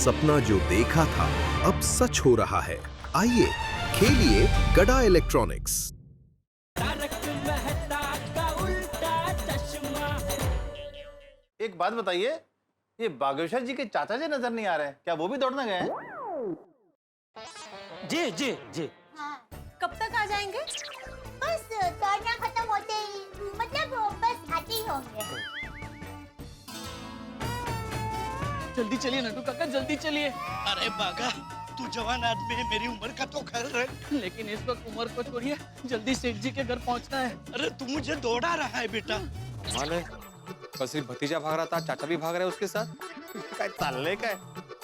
सपना जो देखा था अब सच हो रहा है। आइए खेलिए गड़ा इलेक्ट्रॉनिक्स। एक बात बताइए, ये बागेश्वर जी के चाचा जी नजर नहीं आ रहे हैं, क्या वो भी दौड़ने गए हैं? जी जी जी। हाँ, कब तक आ जाएंगे? बस दौड़ना खत्म होते ही, मतलब बस आते ही होंगे। जल्दी चलिए नटू काका, जल्दी चलिए। अरे बागा, तू जवान आदमी है, मेरी उम्र का तो खैर है। लेकिन इस वक्त उम्र को छोड़िए, जल्दी सेठ जी के घर पहुंचना है। अरे तू मुझे दौड़ा रहा है बेटा। माले कल सिर्फ भतीजा भाग रहा था, चाचा भी भाग रहे हैं उसके साथ। काय चालले काय?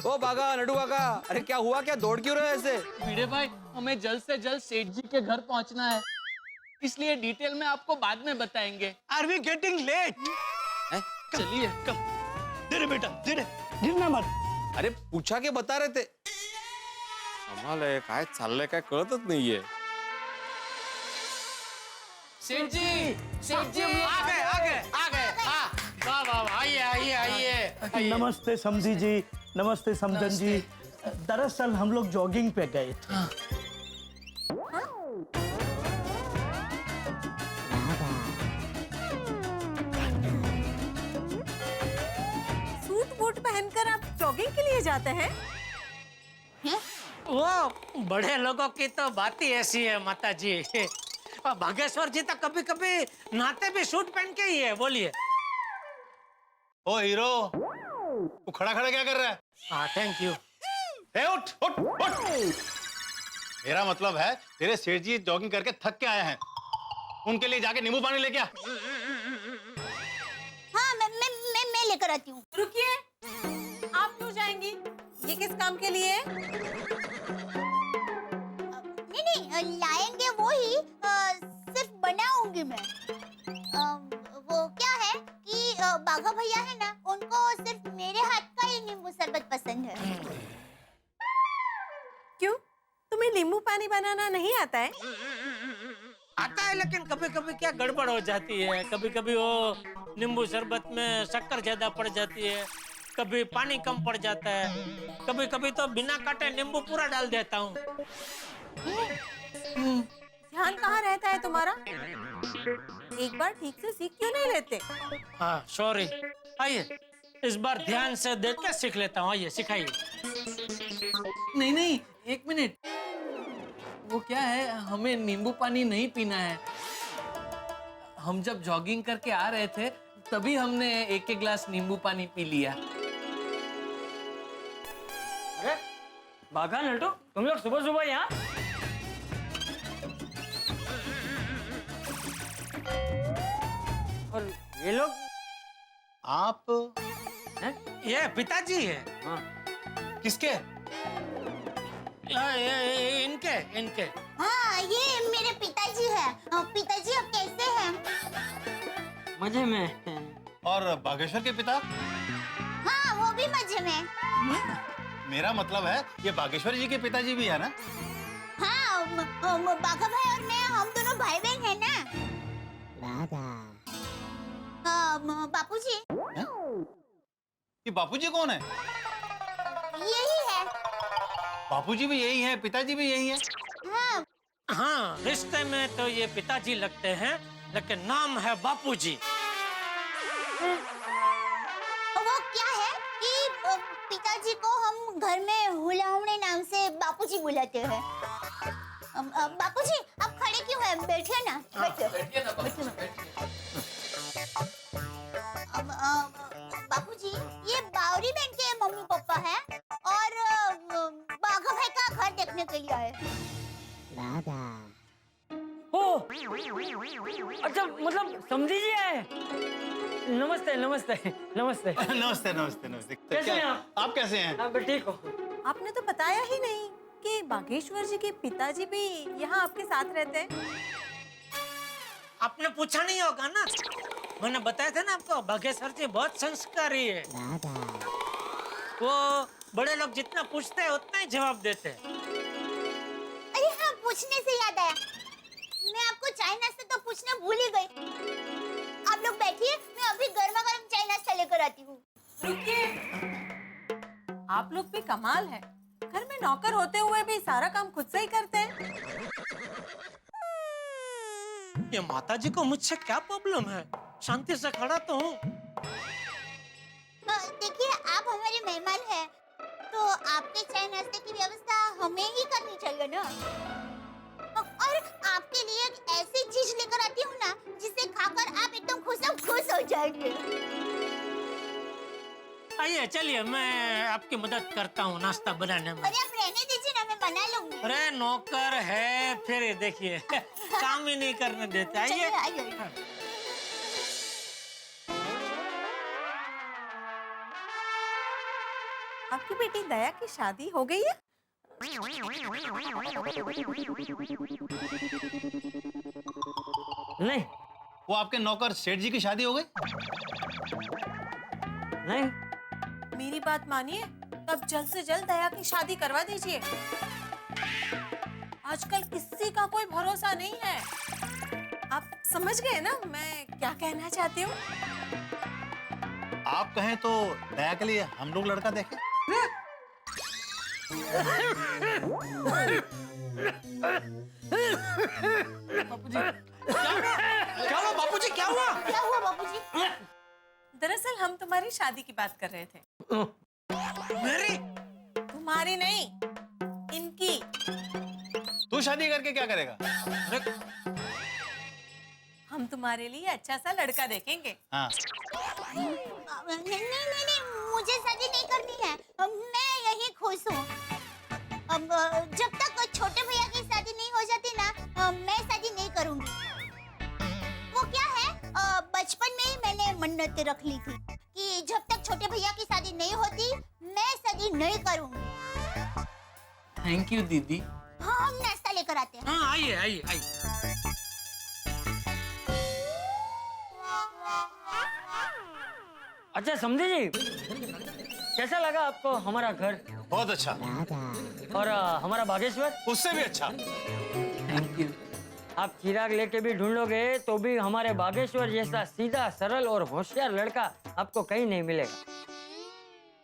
ओ बागा, नडू काका, अरे क्या हुआ, क्या दौड़ क्यों रहे हो ऐसे? भिड़े भाई, हमें जल्द से जल्द सेठ जी के घर पहुंचना है, इसलिए डिटेल में आपको बाद में बताएंगे। Are we getting late? चलिए कम धीरे बेटा, धीरे, गिरना मत। अरे पूछा के बता रहे थे। कमाल है, काय चाललंय काय कळतच नाहीये। सेठ जी, सेठ जी आ गए, आ गए, आ गए। हाँ, वाह वाह वाह, आइए आइए आइए। नमस्ते समझी जी, नमस्ते समझन जी। दरअसल हम लोग जॉगिंग पे गए थे। सूट बूट पहनकर आप जॉगिंग के लिए जाते हैं? वो बड़े लोगों की तो बात ही ऐसी है माता जी। भागेश्वर जी तो कभी कभी नहाते भी सूट पहन के ही है। बोलिए। ओ हीरो, तू खड़ा खड़ा क्या कर रहा है? हाँ, थैंक यू। ए, उठ उठ उठ। मेरा मतलब है तेरे सेठ जी जॉगिंग करके थक के आए हैं, उनके लिए जाके नींबू पानी लेके आ। हाँ, मैं लेकर आती हूँ। रुकिए, आप क्यों जाएंगी? ये किस काम के लिए? नहीं, लाएंगे वो ही, सिर्फ बनाऊंगी मैं। वो क्या है कि बाघा भैया है ना, उनको सिर्फ मेरे हाथ का ही नींबू शरबत पसंद है। क्यों? तुम्हें नींबू पानी बनाना नहीं आता है? आता है, लेकिन कभी कभी क्या गड़बड़ हो जाती है। कभी कभी वो नींबू शरबत में शक्कर ज्यादा पड़ जाती है, कभी पानी कम पड़ जाता है, कभी कभी तो बिना काटे नींबू पूरा डाल देता हूँ। ध्यान कहाँ रहता है तुम्हारा? एक बार ठीक से सीख क्यों नहीं लेते? हाँ, सॉरी। आइए, इस बार ध्यान से देख के सीख लेता हूँ। आइए, सिखाइए। नहीं नहीं, एक मिनट। वो क्या है, हमें नींबू पानी नहीं पीना है। हम जब जॉगिंग करके आ रहे थे, तभी हमने एक एक गिलास नींबू पानी पी लिया। अरे बागा नटू, तुम लोग सुबह सुबह यहाँ? और ये लोग? आप ये पिताजी है। हाँ। किसके? इनके इनके। हाँ, ये मेरे पिताजी हैं। पिताजी अब कैसे हैं? मजे में। और बागेश्वर के पिता? हाँ, वो भी मजे में। मेरा मतलब है ये बागेश्वर जी के पिताजी भी है ना? हाँ, बाघा भाई और मैं, हम दोनों भाई बहन है ना। बापूजी। ये बापूजी कौन है? यही है। बापूजी भी यही है, पिताजी भी यही है। हाँ, हाँ, रिश्ते में तो ये पिताजी लगते हैं, लेकिन नाम है बापूजी। वो क्या है कि पिताजी को हम घर में हुलाहुड़े नाम से बापूजी बुलाते हैं। बापूजी, आप खड़े क्यों हैं? बैठिए ना, बैठिए ना। बापूजी, ये बावरी बहन के मम्मी पापा हैं और बाघा भाई का घर देखने के लिए आए। ओ, अच्छा, मतलब समझी जी आए। नमस्ते नमस्ते नमस्ते। नमस्ते नमस्ते नमस्ते। कैसे हैं आप? आप कैसे हैं? हाँ, ठीक हो। आपने तो बताया ही नहीं कि बागेश्वर जी के पिताजी भी यहाँ आपके साथ रहते हैं। आपने पूछा नहीं होगा ना, मैंने बताया था ना आपको, बागेश्वर जी बहुत संस्कारी है। वो बड़े लोग जितना पूछते हैं उतना ही जवाब देते हैं। अरे हाँ, पूछने से याद आया, मैं आपको चाय नाश्ता तो पूछना भूल ही गई। आप लोग बैठिए, मैं अभी गर्मा गर्म चाय नाश्ता लेकर आती हूँ। रुकिए, आप लोग भी कमाल है, घर में नौकर होते हुए भी सारा काम खुद से ही करते हैं। ये माताजी को मुझसे क्या प्रॉब्लम है? शांति से खड़ा तो हूँ। देखिए, आप हमारे मेहमान हैं, तो आपके चाय नाश्ते की व्यवस्था हमें ही करनी चाहिए ना। और आपके लिए एक ऐसी चीज लेकर आती हूँ ना, जिसे खाकर आप एकदम खुश हो जाएंगे। आइए चलिए, मैं आपकी मदद करता हूँ नाश्ता बनाने में। अरे आप रहने दीजिए ना, मैं बना लूंगी। अरे नौकर है, फिर ये देखिए काम ही नहीं करने देते। आइए। चलिए, आइए। आपकी बेटी दया की शादी हो गई है? नहीं वो आपके नौकर सेठ जी की शादी हो गई? नहीं, मेरी बात मानिए, तब जल्द से जल्द दया की शादी करवा दीजिए। आजकल किसी का कोई भरोसा नहीं है। आप समझ गए ना मैं क्या कहना चाहती हूँ? आप कहें तो दया के लिए हम लोग लड़का देखें। क्या हुआ बापूजी, क्या हुआ? क्या हुआ बापूजी? दरअसल हम तुम्हारी शादी की बात कर रहे थे। मेरी? तुम्हारी नहीं, इनकी। तू शादी करके क्या करेगा? हम तुम्हारे लिए अच्छा सा लड़का देखेंगे। हाँ। नहीं, मुझे शादी नहीं करनी है। मैं यही खुश हूँ। अब जब तक छोटे भैया की शादी नहीं हो जाती ना, मैं शादी नहीं करूँगी। वो क्या है, बचपन में ही मैंने मन्नत रख ली थी कि जब तक छोटे भैया की शादी नहीं होती, मैं शादी नहीं करूँगी। थैंक यू दीदी। हाँ, हम नाश्ता लेकर आते हैं। हाँ आइए आइए आइए। अच्छा समझे जी, कैसा लगा आपको हमारा घर बहुत अच्छा। और हमारा बागेश्वर? उससे भी अच्छा। Thank you. आप चिराग लेके भी ढूंढोगे तो भी हमारे बागेश्वर जैसा सीधा सरल और होशियार लड़का आपको कहीं नहीं मिलेगा।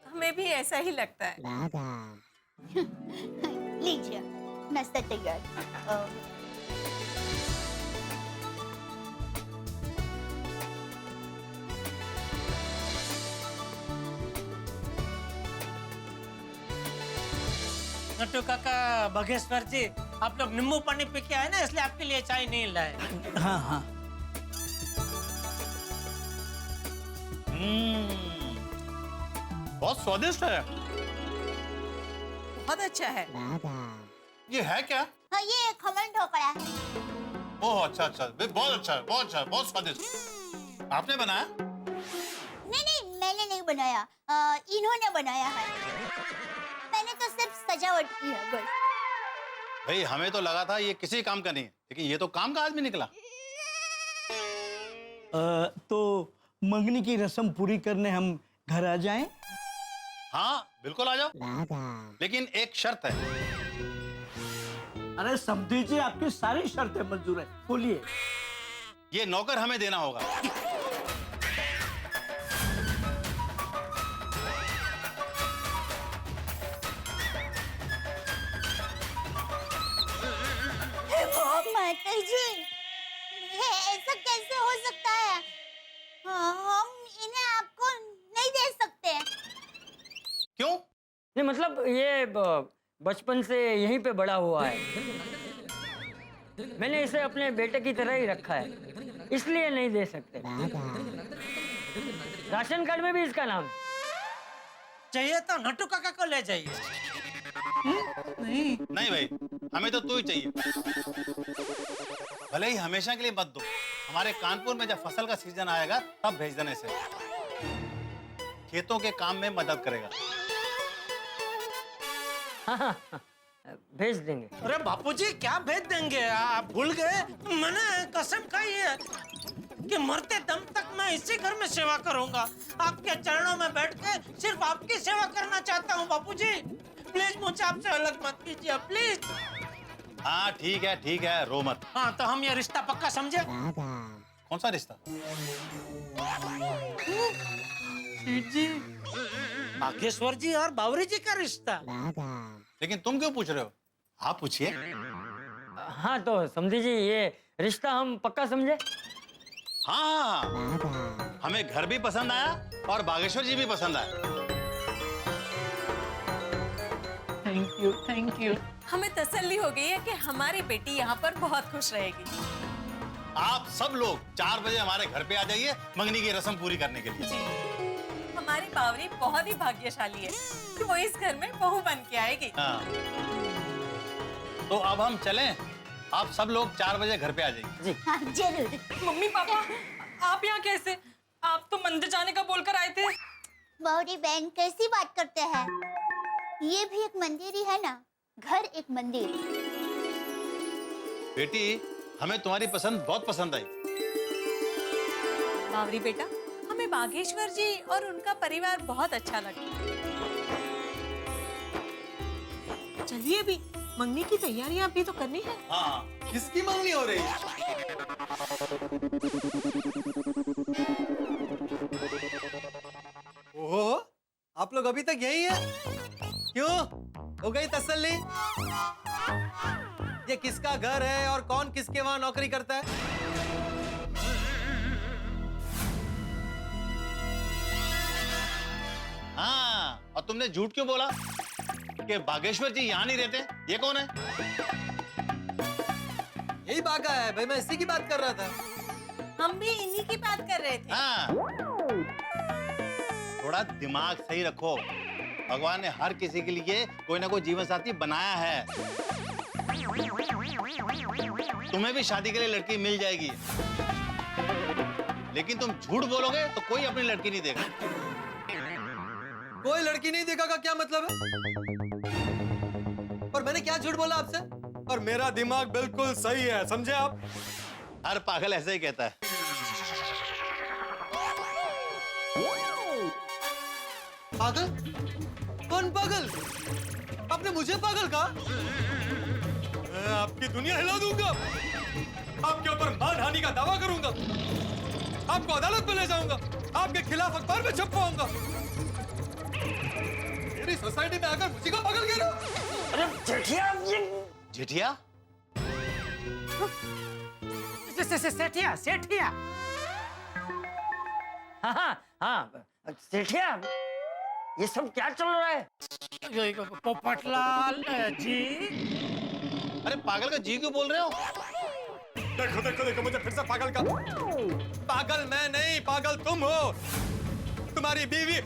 हमें भी ऐसा ही लगता है। लीजिए, नाश्ता तैयार। नट्टू काका, बागेश्वर जी, आप लोग नींबू पानी पी के आए ना, इसलिए आपके लिए चाय नहीं लाए। हाँ हाँ। बहुत स्वादिष्ट है। बहुत अच्छा है। ये है क्या? हाँ, ये खमन ढोकड़ा है। ओह अच्छा अच्छा, बहुत अच्छा है, बहुत अच्छा है, बहुत स्वादिष्ट। आपने बनाया? नहीं, मैंने नहीं बनाया। इन्होंने बनाया है। मैंने तो सिर्फ सजावट की है बस। भाई हमें तो लगा था ये किसी काम का नहीं है, लेकिन ये तो काम का आदमी निकला। तो मंगनी की रस्म पूरी करने हम घर आ जाएं? हाँ बिल्कुल आ जाओ, लेकिन एक शर्त है। अरे समझी जी, आपकी सारी शर्तें मंजूर है, बोलिए। ये नौकर हमें देना होगा। माता जी, ऐसा कैसे हो सकता है? हम इन्हें आपको नहीं दे सकते। क्यों? नहीं मतलब ये बचपन से यहीं पे बड़ा हुआ है, मैंने इसे अपने बेटे की तरह ही रखा है, इसलिए नहीं दे सकते। राशन कार्ड में भी इसका नाम है। चाहिए तो नट्टू काका को ले जाइए। नहीं नहीं भाई, हमें तो तू ही चाहिए। भले ही हमेशा के लिए मत दो, हमारे कानपुर में जब फसल का सीजन आएगा तब भेज देने से। खेतों के काम में मदद करेगा। हाँ, भेज देंगे। अरे बापूजी, क्या भेज देंगे? आप भूल गए? मैंने कसम खाई है कि मरते दम तक मैं इसी घर में सेवा करूंगा। आपके चरणों में बैठ के सिर्फ आपकी सेवा करना चाहता हूँ बापूजी। प्लीज मुझे आपसे अलग मत कीजिए, प्लीज। हाँ ठीक है, रो मत। हाँ तो हम ये रिश्ता पक्का समझे? कौन सा रिश्ता? सेठ जी, बागेश्वर जी और बावरी जी का रिश्ता। लेकिन तुम क्यों पूछ रहे हो? आप पूछिए। हाँ तो समझी जी, ये रिश्ता हम पक्का समझे। हाँ, हमें घर भी पसंद आया और बागेश्वर जी भी पसंद आए। Thank you. हमें तसल्ली हो गई है कि हमारी बेटी यहाँ पर बहुत खुश रहेगी। आप सब लोग 4 बजे हमारे घर पे आ जाइए मंगनी की रस्म पूरी करने के लिए। जी, हमारी बावरी बहुत ही भाग्यशाली है कि वो इस घर में बहू बन के आएगी। हाँ। तो अब हम चलें? आप सब लोग 4 बजे घर पे आ जाइए। हाँ जरूर। मम्मी पापा, आप यहाँ कैसे? आप तो मंदिर जाने का बोलकर आए थे। बावरी बहन कैसी बात करते हैं? ये भी एक मंदिर ही है ना, घर एक मंदिर। बेटी, हमें तुम्हारी पसंद बहुत पसंद आई। बावरी बेटा, हमें बागेश्वर जी और उनका परिवार बहुत अच्छा लगा। चलिए अभी मंगनी की तैयारियां भी तो करनी है। हाँ, किसकी मंगनी हो रही है? ओहो, आप लोग अभी तक यही है? क्यों? हो गई तसल्ली? ये किसका घर है और कौन किसके वहां नौकरी करता है? हाँ, और तुमने झूठ क्यों बोला कि बागेश्वर जी यहाँ नहीं रहते? ये कौन है? यही बागा है भाई, मैं इसी की बात कर रहा था। हम भी इन्हीं की बात कर रहे थे। हाँ, थोड़ा दिमाग सही रखो। भगवान ने हर किसी के लिए कोई ना कोई जीवन साथी बनाया है। तुम्हें भी शादी के लिए लड़की मिल जाएगी, लेकिन तुम झूठ बोलोगे तो कोई अपनी लड़की नहीं देगा। कोई लड़की नहीं देखा का क्या मतलब है? और मैंने क्या झूठ बोला आपसे? और मेरा दिमाग बिल्कुल सही है, समझे आप? हर पागल ऐसे ही कहता है। पागल? कौन पागल? आपने मुझे पागल कहा? मैं आपकी दुनिया हिला दूंगा। आपके ऊपर मानहानि का दावा करूंगा। आपको अदालत में ले जाऊंगा। आपके खिलाफ अखबार में छपवाऊंगा। मेरी सोसाइटी में आकर मुझे का पागल कह रहे हो? अरे जेठिया, जेठिया? सेठिया सेठिया। हाँ हाँ हाँ, सेठिया, ये सब क्या चल रहा है? पोपटलाल जी। अरे पागल का जी क्यों बोल रहे हो? देखो देखो देखो, मुझे फिर से पागल का। पागल मैं नहीं, पागल तुम हो। तुम्हारी बीवी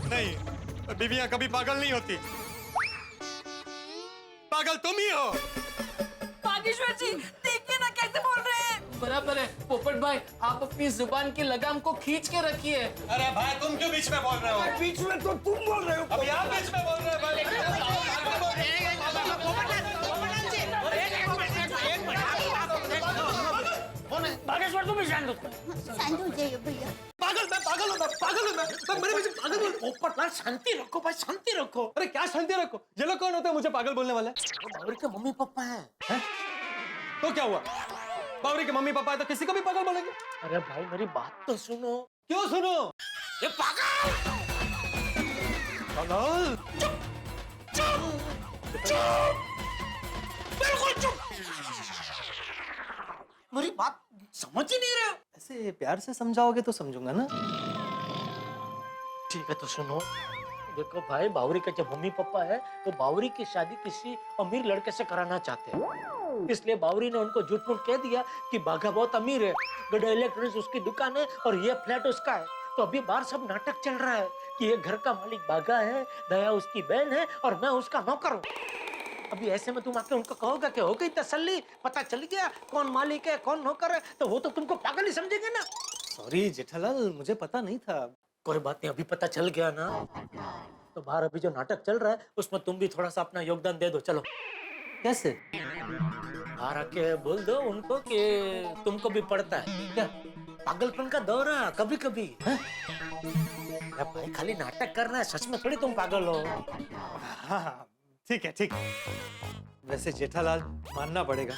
नहीं, बीवियां कभी पागल नहीं होती। पागल तुम ही हो। बागेश्वर जी, देखिए ना कैसे बोल रहे हैं। बराबर है पोपट भाई, आप अपनी जुबान की लगाम को खींच के रखिए। अरे भाई, तुम क्यों बीच में बोल रहे हो? बीच में तो तुम बोल रहे हो। अब यहाँ बीच में बोल रहे हो भाई। बागेश्वर, तुम भी शांत हो। शांत हो जाइए भैया। पागल मैं, पागल हूँ मैं मेरे पीछे पागल बोल। पोपटलाल शांति रखो भाई, शांति रखो। अरे क्या शांति रखो? ये लोग कौन होते हैं मुझे पागल बोलने वाले? बावरी के मम्मी पापा हैं। तो क्या हुआ? बावरी के मम्मी पापा है तो किसी को भी पागल बोलेंगे? अरे भाई मेरी बात तो सुनो। क्यों सुनो? ये पागल। पागल? बिल्कुल चुप। मेरी बात समझ ही नहीं रहे हो। ऐसे प्यार से समझाओगे तो समझूंगा ना। ठीक है तो सुनो, देखो भाई, बावरी के जब मम्मी पापा है तो बावरी की शादी किसी अमीर लड़के से कराना चाहते हैं। इसलिए बावरी ने उनको झूठ मूठ कह दिया कि बाघा बहुत अमीर है, गड्ढा इलेक्ट्रॉनिक्स उसकी दुकान है और ये फ्लैट उसका है। तो अभी बाहर सब नाटक चल रहा है कि ये घर का मालिक बाघा है, दया उसकी बहन है और मैं उसका नौकर हूँ। अभी ऐसे में तुम आके उनको कहोगे कि हो गई तसल्ली, पता चल गया कौन मालिक है कौन नौकर है, तो वो तो तुमको पागल ही समझेंगे ना। सॉरी जेठालाल, मुझे पता नहीं था। कोई बात नहीं, अभी पता चल गया ना। तो बाहर अभी जो नाटक चल रहा है उसमें तुम भी थोड़ा सा अपना योगदान दे दो। चलो। कैसे? बाहर आके बोल दो उनको कि तुमको भी पड़ता है क्या पागलपन का दौरा कभी कभी। अरे भाई, खाली नाटक करना है, सच में थोड़ी तुम पागल हो। हाँ ठीक है, ठीक है। वैसे जेठालाल, मानना पड़ेगा,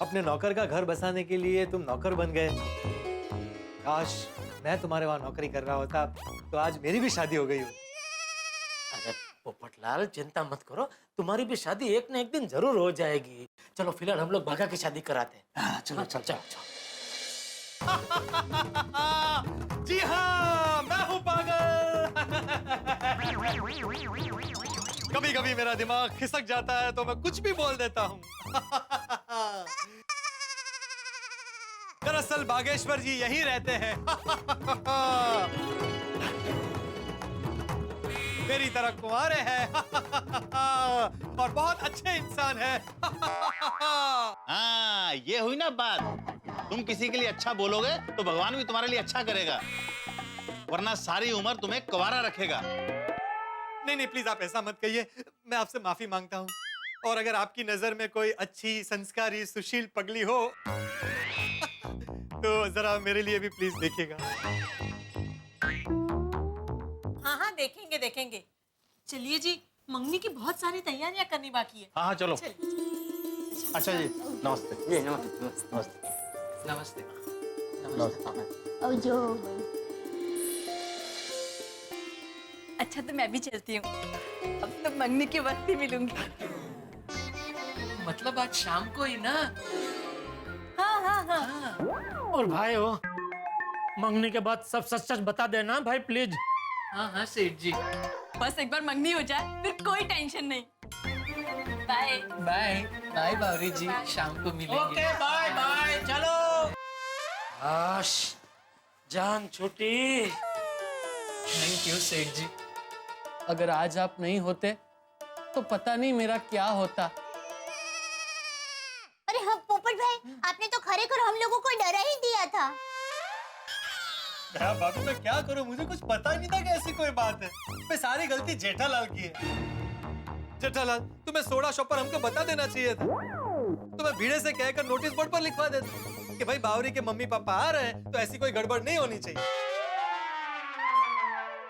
अपने नौकर का घर बसाने के लिए तुम नौकर बन गए। काश मैं तुम्हारे वहां नौकरी कर रहा होता तो आज मेरी भी शादी हो गई होती। अरे पोपटलाल चिंता मत करो, तुम्हारी भी शादी एक न एक दिन जरूर हो जाएगी। चलो फिलहाल हम लोग भागा की शादी कराते हैं। चलो चल चल चल। जी हाँ, मैं हूँ पागल। कभी कभी मेरा दिमाग खिसक जाता है तो मैं कुछ भी बोल देता हूँ। दरअसल बागेश्वर जी यही रहते हैं। मेरी तरह कुंवारे हैं और बहुत अच्छे इंसान हैं। हाँ, ये हुई ना बात। तुम किसी के लिए अच्छा बोलोगे तो भगवान भी तुम्हारे लिए अच्छा करेगा, वरना सारी उम्र तुम्हें कुंवारा रखेगा। नहीं नहीं, प्लीज आप ऐसा मत कहिए। मैं आपसे माफी मांगता हूँ। और अगर आपकी नजर में कोई अच्छी संस्कारी सुशील पगली हो तो जरा मेरे लिए भी प्लीज देखिएगा। हाँ हाँ, देखेंगे देखेंगे। चलिए जी, मंगनी की बहुत सारी तैयारियां करनी बाकी है। हाँ हाँ चलो। चलिए। अच्छा जी, नमस्ते। जी नमस्ते नमस्ते नमस्ते। और जो अच्छा तो मैं भी चलती हूँ, अब तो मंगनी के वक्त ही मिलूंगी। मतलब आज शाम को ही ना? हाँ हाँ हाँ। और भाई हो, मंगनी के बाद सब सच सच बता देना भाई प्लीज। हाँ हाँ सेठ जी। बस एक बार मंगनी हो जाए फिर कोई टेंशन नहीं। बाय बाय बाय बावरी जी, शाम को मिलेंगे। ओके बाय बाय, चलो। आश, जान छूटी। थैंक यू सेठ जी, अगर आज आप नहीं होते तो पता नहीं मेरा क्या होता। अरे हाँ पोपट भाई, आपने तो खरेखर हम लोगों को डरा ही दिया था। बाबू मैं क्या करूं, मुझे कुछ पता ही नहीं था कि ऐसी कोई बात है। मैं सारी गलती जेठालाल की है। जेठालाल, तुम्हें सोडा शॉपर हमको बता देना चाहिए था। तो मैं भीड़े से कहकर नोटिस बोर्ड पर लिखवा देता कि भाई बावरी के मम्मी पापा आ रहे हैं तो ऐसी कोई गड़बड़ नहीं होनी चाहिए।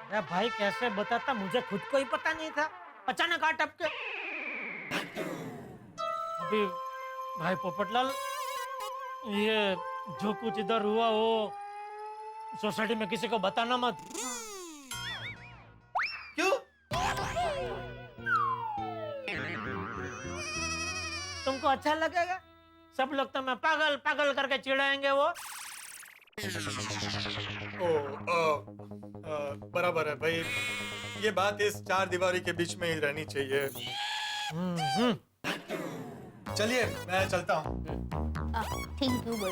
अरे भाई कैसे बताता, मुझे खुद को ही पता नहीं था, अचानक आ टपके। अभी भाई पोपटलाल, ये जो कुछ इधर हुआ हो सोसाइटी में किसी को बताना मत। क्यों? तुमको अच्छा लगेगा? सब लोग तो मैं पागल पागल करके चिढ़ाएंगे वो। बराबर है भाई, ये बात इस चार दीवारी के बीच में ही रहनी चाहिए। चलिए मैं चलता हूँ। थैंक यू भाई।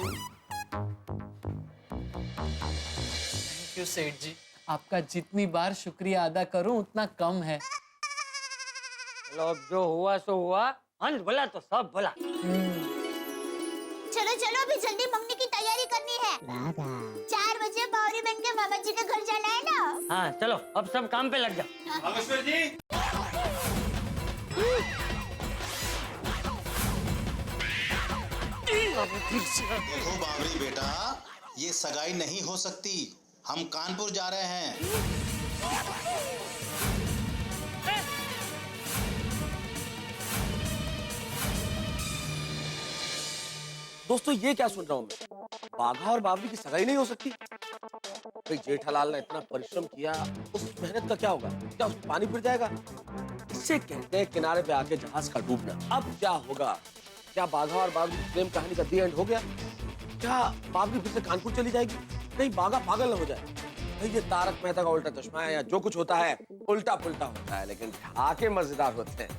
थैंक यू सेठ जी, आपका जितनी बार शुक्रिया अदा करूं उतना कम है। चलो अब जो हुआ सो हुआ, अंत भला तो सब भला। चलो चलो, अभी जल्दी मंगनी की तैयारी करनी है। 4 बजे बावरी बन के मामा जी के घर जाना है ना। हाँ चलो अब सब काम पे लग जाओ। बागेश्वर जी, देखो बावरी बेटा, ये सगाई नहीं हो सकती। हम कानपुर जा रहे हैं। दोस्तों ये क्या सुन रहा हूँ मैं, बाघा और बावरी की सगाई नहीं हो सकती। भाई जेठालाल ने इतना परिश्रम किया, उस मेहनत का क्या होगा? क्या उसमें पानी फिर जाएगा? इससे कहते हैं किनारे पे आके जहाज का डूबना। अब क्या होगा? क्या बाघा और बावरी की प्रेम कहानी का दी एंड हो गया? क्या बावरी फिर से कानपुर चली जाएगी? नहीं बाघा पागल न हो जाए। भाई ये तारक मेहता का उल्टा चश्मा है, या जो कुछ होता है उल्टा पुल्टा होता है, लेकिन ठहाके मजेदार होते हैं।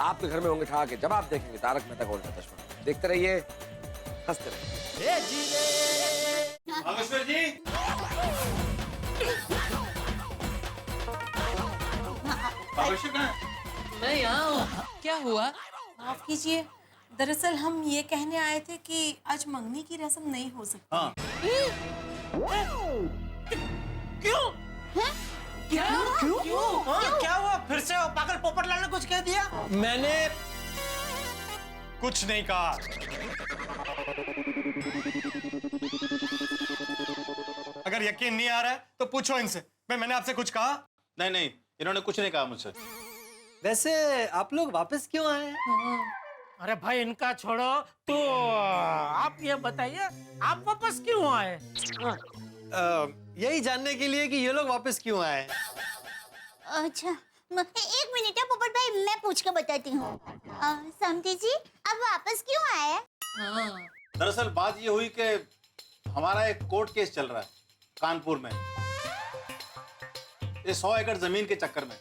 आपके घर में होंगे ठहाके जब आप देखेंगे तारक मेहता का उल्टा चश्मा। देखते रहिए, हंसते रहिए। बागेश्वर जी, बागेश्वर कहाँ है? मैं यहाँ हूँ। क्या हुआ? माफ कीजिए, दरअसल हम ये कहने आए थे कि आज मंगनी की रस्म नहीं हो सकती। हाँ। क्यों? क्या? क्यों? हाँ, क्या हुआ? फिर से वो पागल पोपटलाल ने कुछ कह दिया? मैंने कुछ नहीं कहा। अगर यकीन नहीं आ रहा है तो पूछो इनसे। मैंने आपसे कुछ कहा? नहीं नहीं, इन्होंने कुछ नहीं कहा मुझसे। वैसे आप लोग वापस क्यों आए हैं? अरे भाई इनका छोड़ो, तो आप ये बताइए आप वापस क्यों आए? यही जानने के लिए कि ये लोग वापस क्यों आए। अच्छा एक मिनट है पोपट भाई, मैं पूछ के बताती हूँ। समधी जी अब वापस क्यों आए? हाँ दरअसल बात ये हुई कि हमारा एक कोर्ट केस चल रहा है कानपुर में, ये 100 एकड़ जमीन के चक्कर में।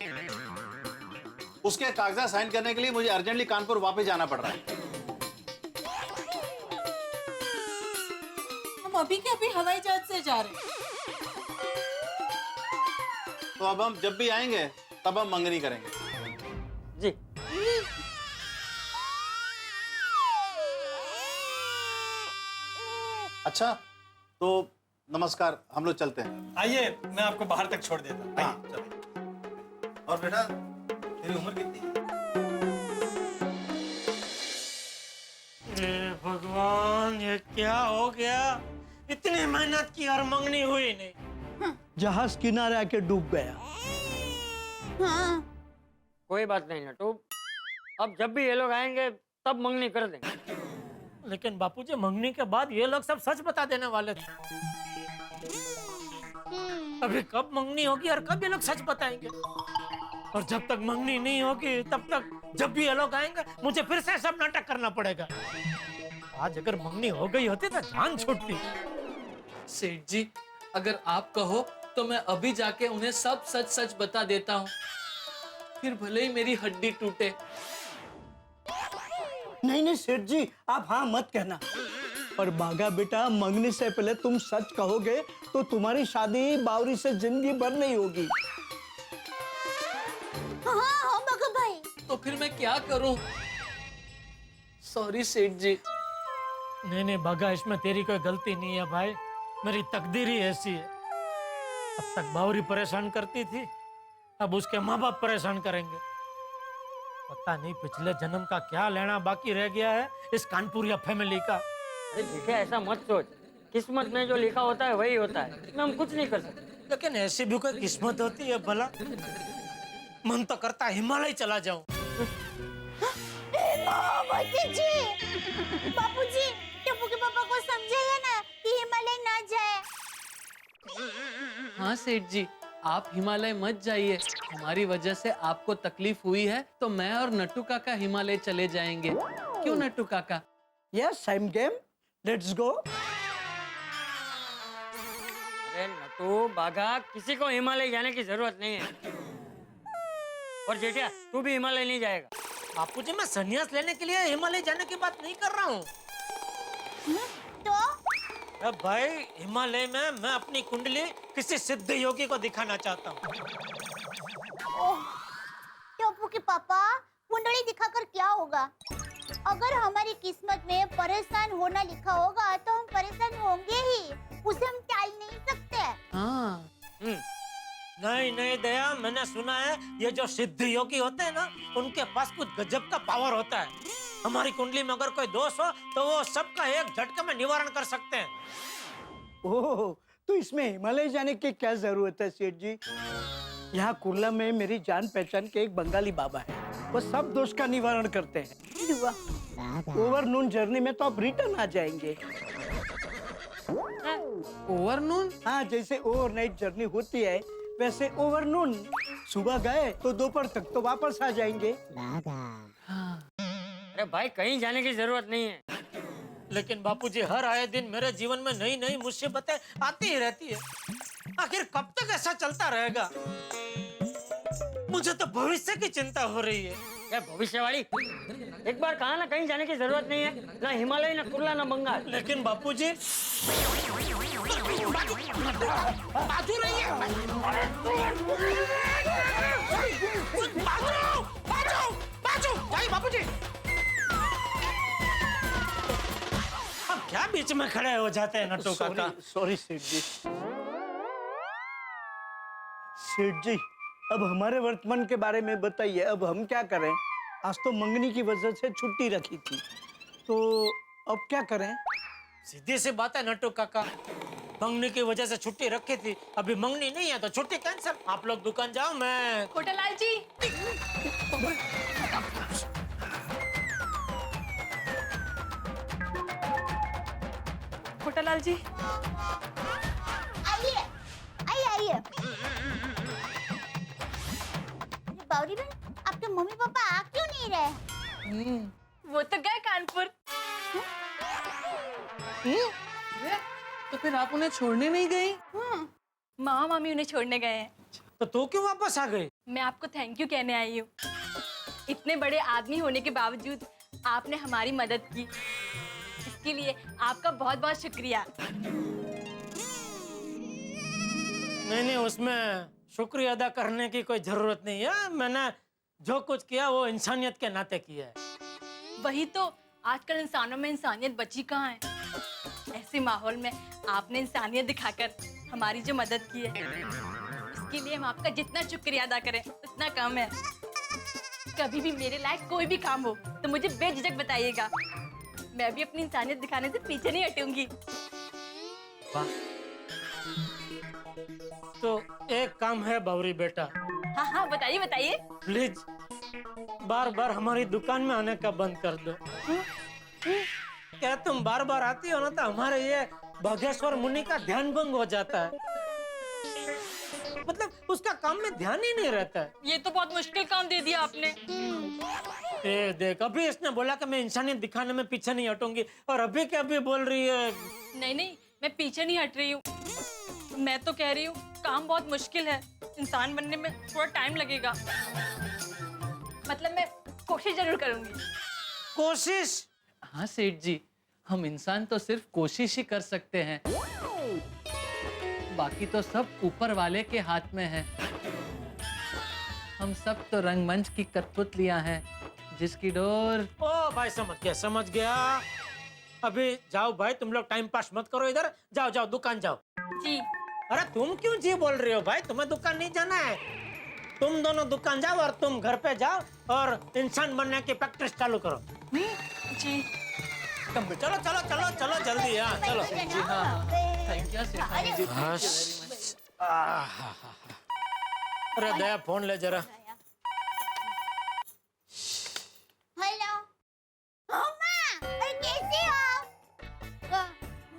उसके कागजात साइन करने के लिए मुझे अर्जेंटली कानपुर वापस जाना पड़ रहा है। हम अभी के अभी हवाई जहाज से जा रहे हैं। तो अब हम जब भी आएंगे तब हम मंगनी करेंगे। जी अच्छा तो नमस्कार, हम लोग चलते हैं। आइए मैं आपको बाहर तक छोड़ देता हूँ। आइए, चलिए। और बेटा तेरी उम्र कितनी है? भगवान ये क्या हो गया? इतनी मेहनत की और मंगनी हुई नहीं। जहाज किनारे आके डूब गया। हाँ कोई बात नहीं नटू, अब जब भी ये लोग आएंगे तब मंगनी कर देंगे। लेकिन बापूजी मंगनी के बाद ये लोग सब सच बता देने वाले थे। अभी कब मंगनी होगी और कब ये लोग सच बताएंगे? और जब तक मंगनी नहीं होगी तब तक जब भी ये लोग आएंगे मुझे फिर से सब नाटक करना पड़ेगा। आज अगर मंगनी हो गई होती तो जान छूटती। सेठ जी अगर आप कहो तो मैं अभी जाके उन्हें सब सच सच बता देता हूँ, फिर भले ही मेरी हड्डी टूटे। नहीं नहीं सेठ जी आप हाँ मत कहना। पर बाघा बेटा मंगनी से पहले तुम सच कहोगे तो तुम्हारी शादी बावरी से जिंदगी भर नहीं होगी। हाँ बाघा भाई। तो फिर मैं क्या करूं? सॉरी सेठ जी। नहीं बाघा, इसमें तेरी कोई गलती नहीं है भाई, मेरी तकदीर ही ऐसी है। अब तक बावरी परेशान करती थी, अब उसके माँ बाप परेशान करेंगे। पता नहीं पिछले जन्म का क्या लेना बाकी रह गया है इस कानपुरिया फैमिली का। अरे देखिए ऐसा मत सोच, किस्मत में जो लिखा होता है वही होता है, इसमें हम कुछ नहीं कर सकते। लेकिन ऐसी भी कोई किस्मत होती है भला? मन तो करता है हिमालय चला जाऊं। बापूजी टप्पू के पापा को समझाइए ना कि हिमालय ना जाए। हाँ सेठ जी आप हिमालय मत जाइए, हमारी वजह से आपको तकलीफ हुई है तो मैं और नट्टू काका हिमालय चले जाएंगे। क्यों नट्टू काका? Yes same game, let's go. अरे नटू बाघा, किसी को हिमालय जाने की जरूरत नहीं है। और जेठिया तू भी हिमालय नहीं जाएगा। बापूजी मैं संन्यास लेने के लिए हिमालय जाने की बात नहीं कर रहा हूँ। तो अब भाई हिमालय में मैं अपनी कुंडली किसी सिद्ध योगी को दिखाना चाहता हूँ। टप्पू के पापा कुंडली दिखाकर क्या होगा? अगर हमारी किस्मत में परेशान होना लिखा होगा तो हम परेशान होंगे ही, उसे हम टाल नहीं सकते। हाँ नहीं दया, मैंने सुना है ये जो सिद्ध योगी होते हैं ना उनके पास कुछ गजब का पावर होता है। हमारी कुंडली में अगर कोई दोष हो तो वो सबका एक झटके में निवारण कर सकते हैं। ओह तो इसमें हिमालय जाने की क्या जरूरत है सेठ जी? यहाँ कुर्ला में मेरी जान पहचान के एक बंगाली बाबा है, वो सब दोष का निवारण करते हैं। ओवरनून जर्नी में तो आप रिटर्न आ जाएंगे। ओवरनून? हाँ जैसे ओवरनाइट जर्नी होती है वैसे ओवरनून, सुबह गए तो दोपहर तक तो वापस आ जाएंगे। अरे भाई कहीं जाने की जरूरत नहीं है। लेकिन बापूजी हर आए दिन मेरे जीवन में नई नई मुसीबतें आती ही रहती है। आखिर कब तक ऐसा चलता रहेगा? मुझे तो भविष्य की चिंता हो रही है। क्या भविष्यवाणी? एक बार कहा ना कहीं जाने की जरूरत नहीं है, ना हिमालय ना कुर्ला ना बंगाल। लेकिन बापूजी बाजू रही है। बाजू भाई बापूजी। अब क्या बीच में खड़े हो जाते हैं नट्टू काका? सॉरी सेठ जी। सेठ जी अब हमारे वर्तमान के बारे में बताइए, अब हम क्या करें? आज तो मंगनी की वजह से छुट्टी रखी थी, तो अब क्या करें? सीधी सी बात है नट्टू काका, मंगनी की वजह से छुट्टी रखी थी, अभी मंगनी नहीं है तो छुट्टी कैंसिल। आप लोग दुकान जाओ, मैं कोटालाल जी। कोटालाल जी आइए बावरी बहन, आपके मम्मी पापा आ क्यों नहीं रहे? वो तो गए कानपुर। तो फिर आप उन्हें छोड़ने नहीं गई? मामा मामी उन्हें छोड़ने गए हैं। तो तू क्यों वापस आ गई? मैं आपको थैंक यू कहने आई हूँ। इतने बड़े आदमी होने के बावजूद आपने हमारी मदद की, इसके लिए आपका बहुत बहुत शुक्रिया। नहीं, उसमें शुक्रिया अदा करने की कोई जरूरत नहीं है। मैंने जो कुछ किया वो इंसानियत के नाते किया है। वही तो, आजकल इंसानों में इंसानियत बची कहाँ है। ऐसे माहौल में आपने इंसानियत दिखाकर हमारी जो मदद की है, इसके लिए हम आपका जितना शुक्रिया अदा करें उतना कम है। कभी भी मेरे लायक कोई भी काम हो तो मुझे बेझिझक बताइएगा। मैं भी अपनी इंसानियत दिखाने से पीछे नहीं हटूंगी। तो एक काम है बावरी बेटा। हाँ हाँ, बताइए बताइए। प्लीज बार बार हमारी दुकान में आने का बंद कर दो। क्या तुम बार बार आती हो ना तो हमारे ये बागेश्वर मुनि का ध्यान भंग हो जाता है। मतलब उसका काम में ध्यान ही नहीं रहता है। ये तो बहुत मुश्किल काम दे दिया आपने। ए देख, अभी इसने बोला कि मैं इंसानियत दिखाने में पीछे नहीं हटूंगी, और अभी क्या अभी बोल रही है? नहीं, मैं पीछे नहीं हट रही हूँ। मैं तो कह रही हूँ काम बहुत मुश्किल है, इंसान बनने में थोड़ा टाइम लगेगा। मतलब मैं कोशिश जरूर करूंगी। कोशिश? हाँ सेठ जी, हम इंसान तो सिर्फ कोशिश ही कर सकते हैं, बाकी तो सब ऊपर वाले के हाथ में है। हम सब तो रंगमंच की कठपुतलियां हैं जिसकी डोर। ओ भाई समझ गया। अभी जाओ भाई, तुम लोग टाइम पास मत करो, इधर जाओ दुकान जाओ। जी। अरे तुम क्यों जी बोल रही हो भाई? तुम्हें दुकान नहीं जाना है? तुम दोनों दुकान जाओ और तुम घर पे जाओ और इंसान बनने की प्रैक्टिस चालू करो। जी। चलो जल्दी। हाँ चलो। जी हाँ, थैंक यू सेठ जी। अरे दया फोन ले जरा। हेलो माँ, अरे कैसे हो आप?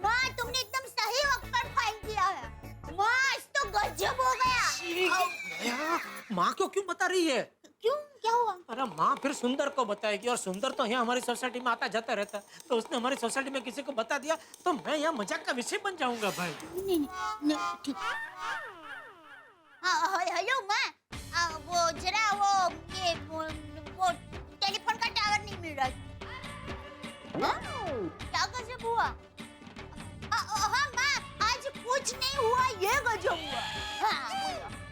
माँ, तुमने एकदम सही वक्त पर फोन किया है। माँ, आज तो गजब हो गया। माँ को क्यों बता रही है? क्यों, क्या हुआ? अरे माँ फिर सुंदर को बताएगी, और सुंदर तो यहाँ हमारी सोसाइटी में आता जाता रहता है, तो उसने हमारी सोसाइटी में किसी को बता दिया तो मैं यहाँ मजाक का विषय बन जाऊंगा भाई। नहीं, ठीक। हाँ, हेलो माँ, वो जरा वो टेलीफोन का टावर नहीं मिल रहा। हाँ? क्या गजब हुआ? हाँ माँ, आज कुछ नहीं हुआ, ये गजब हुआ। हाँ,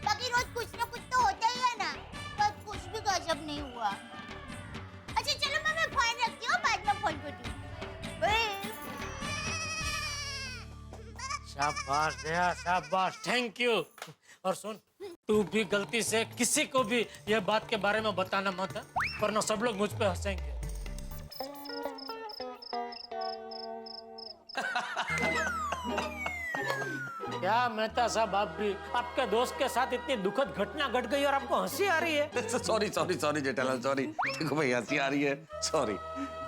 बाकी रोज कुछ ना कुछ तो होता ही है ना, पर कुछ भी गजब नहीं हुआ। अच्छा चलो मैं फोन रखती हूँ, बाद में फोन करती हूँ। शाबाश दया, शाबाश, थैंक यू। और सुन, तू भी गलती से किसी को भी ये बात के बारे में बताना मत, वरना सब लोग मुझ पे हंसेंगे। क्या मेहता साहब, आप भी आपके दोस्त के साथ इतनी दुखद घटना घट गई और आपको हंसी आ रही है? Sorry Jethalal, sorry. देखो भाई, हंसी आ रही है, सॉरी।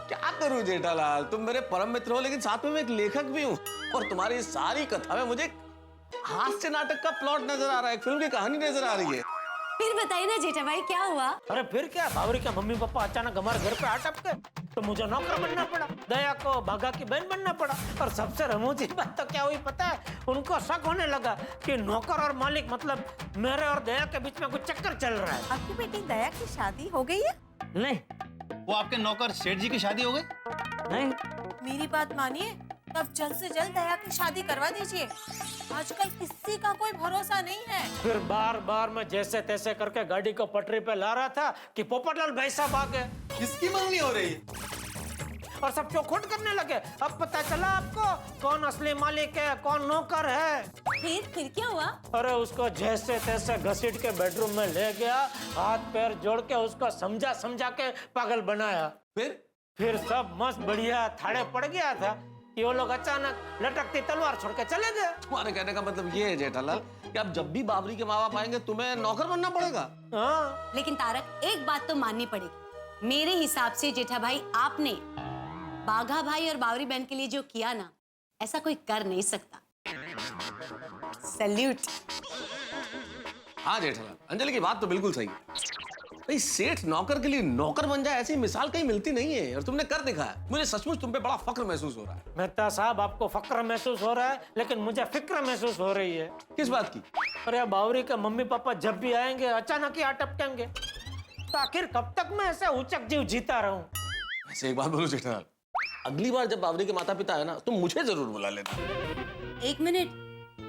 क्या करूं जेठालाल, तुम मेरे परम मित्र हो, लेकिन साथ में मैं एक लेखक भी हूँ, और तुम्हारी सारी कथा में मुझे हास्य नाटक का प्लॉट नजर आ रहा है, एक फिल्म की कहानी नजर आ रही है। फिर बताइए ना जेठा भाई, क्या हुआ? अरे फिर क्या, बावरी के मम्मी पापा अचानक हमारे घर पे आ टपके, तो मुझे नौकर बनना पड़ा, दया को भागा की बहन बनना पड़ा। और सबसे रमूजी बात तो क्या हुई पता है? उनको शक होने लगा कि नौकर और मालिक, मतलब मेरे और दया के बीच में कुछ चक्कर चल रहा है। आपकी बेटी दया की शादी हो गई है? नहीं वो आपके नौकर सेठ जी की शादी हो गई? नहीं, मेरी बात मानिए, तब जल्द से जल्द दया की शादी करवा दीजिए। आजकल किसी का कोई भरोसा नहीं है। फिर बार बार मैं जैसे तैसे करके गाड़ी को पटरी पे ला रहा था कि पोपटलाल भाई साहब आ गए। किसकी मंगनी हो रही? और सब चौखोट करने लगे। अब पता चला आपको कौन असली मालिक है, कौन नौकर है। फिर क्या हुआ? अरे उसको जैसे तैसे घसीट के बेडरूम में ले गया, हाथ पैर जोड़ के उसको समझा के पागल बनाया। फिर सब मस्त बढ़िया थाड़े पड़ गया था कि वो लोग अचानक लटकती तलवार छोड़ के चले गए। तुम्हारे कहने का मतलब ये है जेठालाल कि अब जब भी बाबरी के माँ बाप आएंगे तुम्हें नौकर बनना पड़ेगा? हाँ। लेकिन तारक, एक बात तो माननी पड़ेगी, मेरे हिसाब से जेठा भाई आपने बाघा भाई और बावरी बहन के लिए जो किया ना, ऐसा कोई कर नहीं सकता। सैल्यूट। हाँ जेठालाल, अंजलि की बात तो बिल्कुल सही है। भाई सेठ नौकर के लिए नौकर बन जाए ऐसी मिसाल कहीं मिलती नहीं है और तुमने कर दिखा है। मुझे सचमुच तुम पे बड़ा फक्र महसूस हो रहा है। मेहता साहब आपको फक्र महसूस हो रहा है लेकिन मुझे फिक्र महसूस हो रही है। किस बात की? अरे बावरी के मम्मी पापा जब भी आएंगे अचानक ही अटपटेंगे, तो आखिर कब तक मैं ऐसे उचक जीव जीता रहूं? ऐसे एक बात बोलो जेठालाल, अगली बार जब बावरी के माता पिता है ना तो मुझे जरूर बुला लेना। एक मिनट,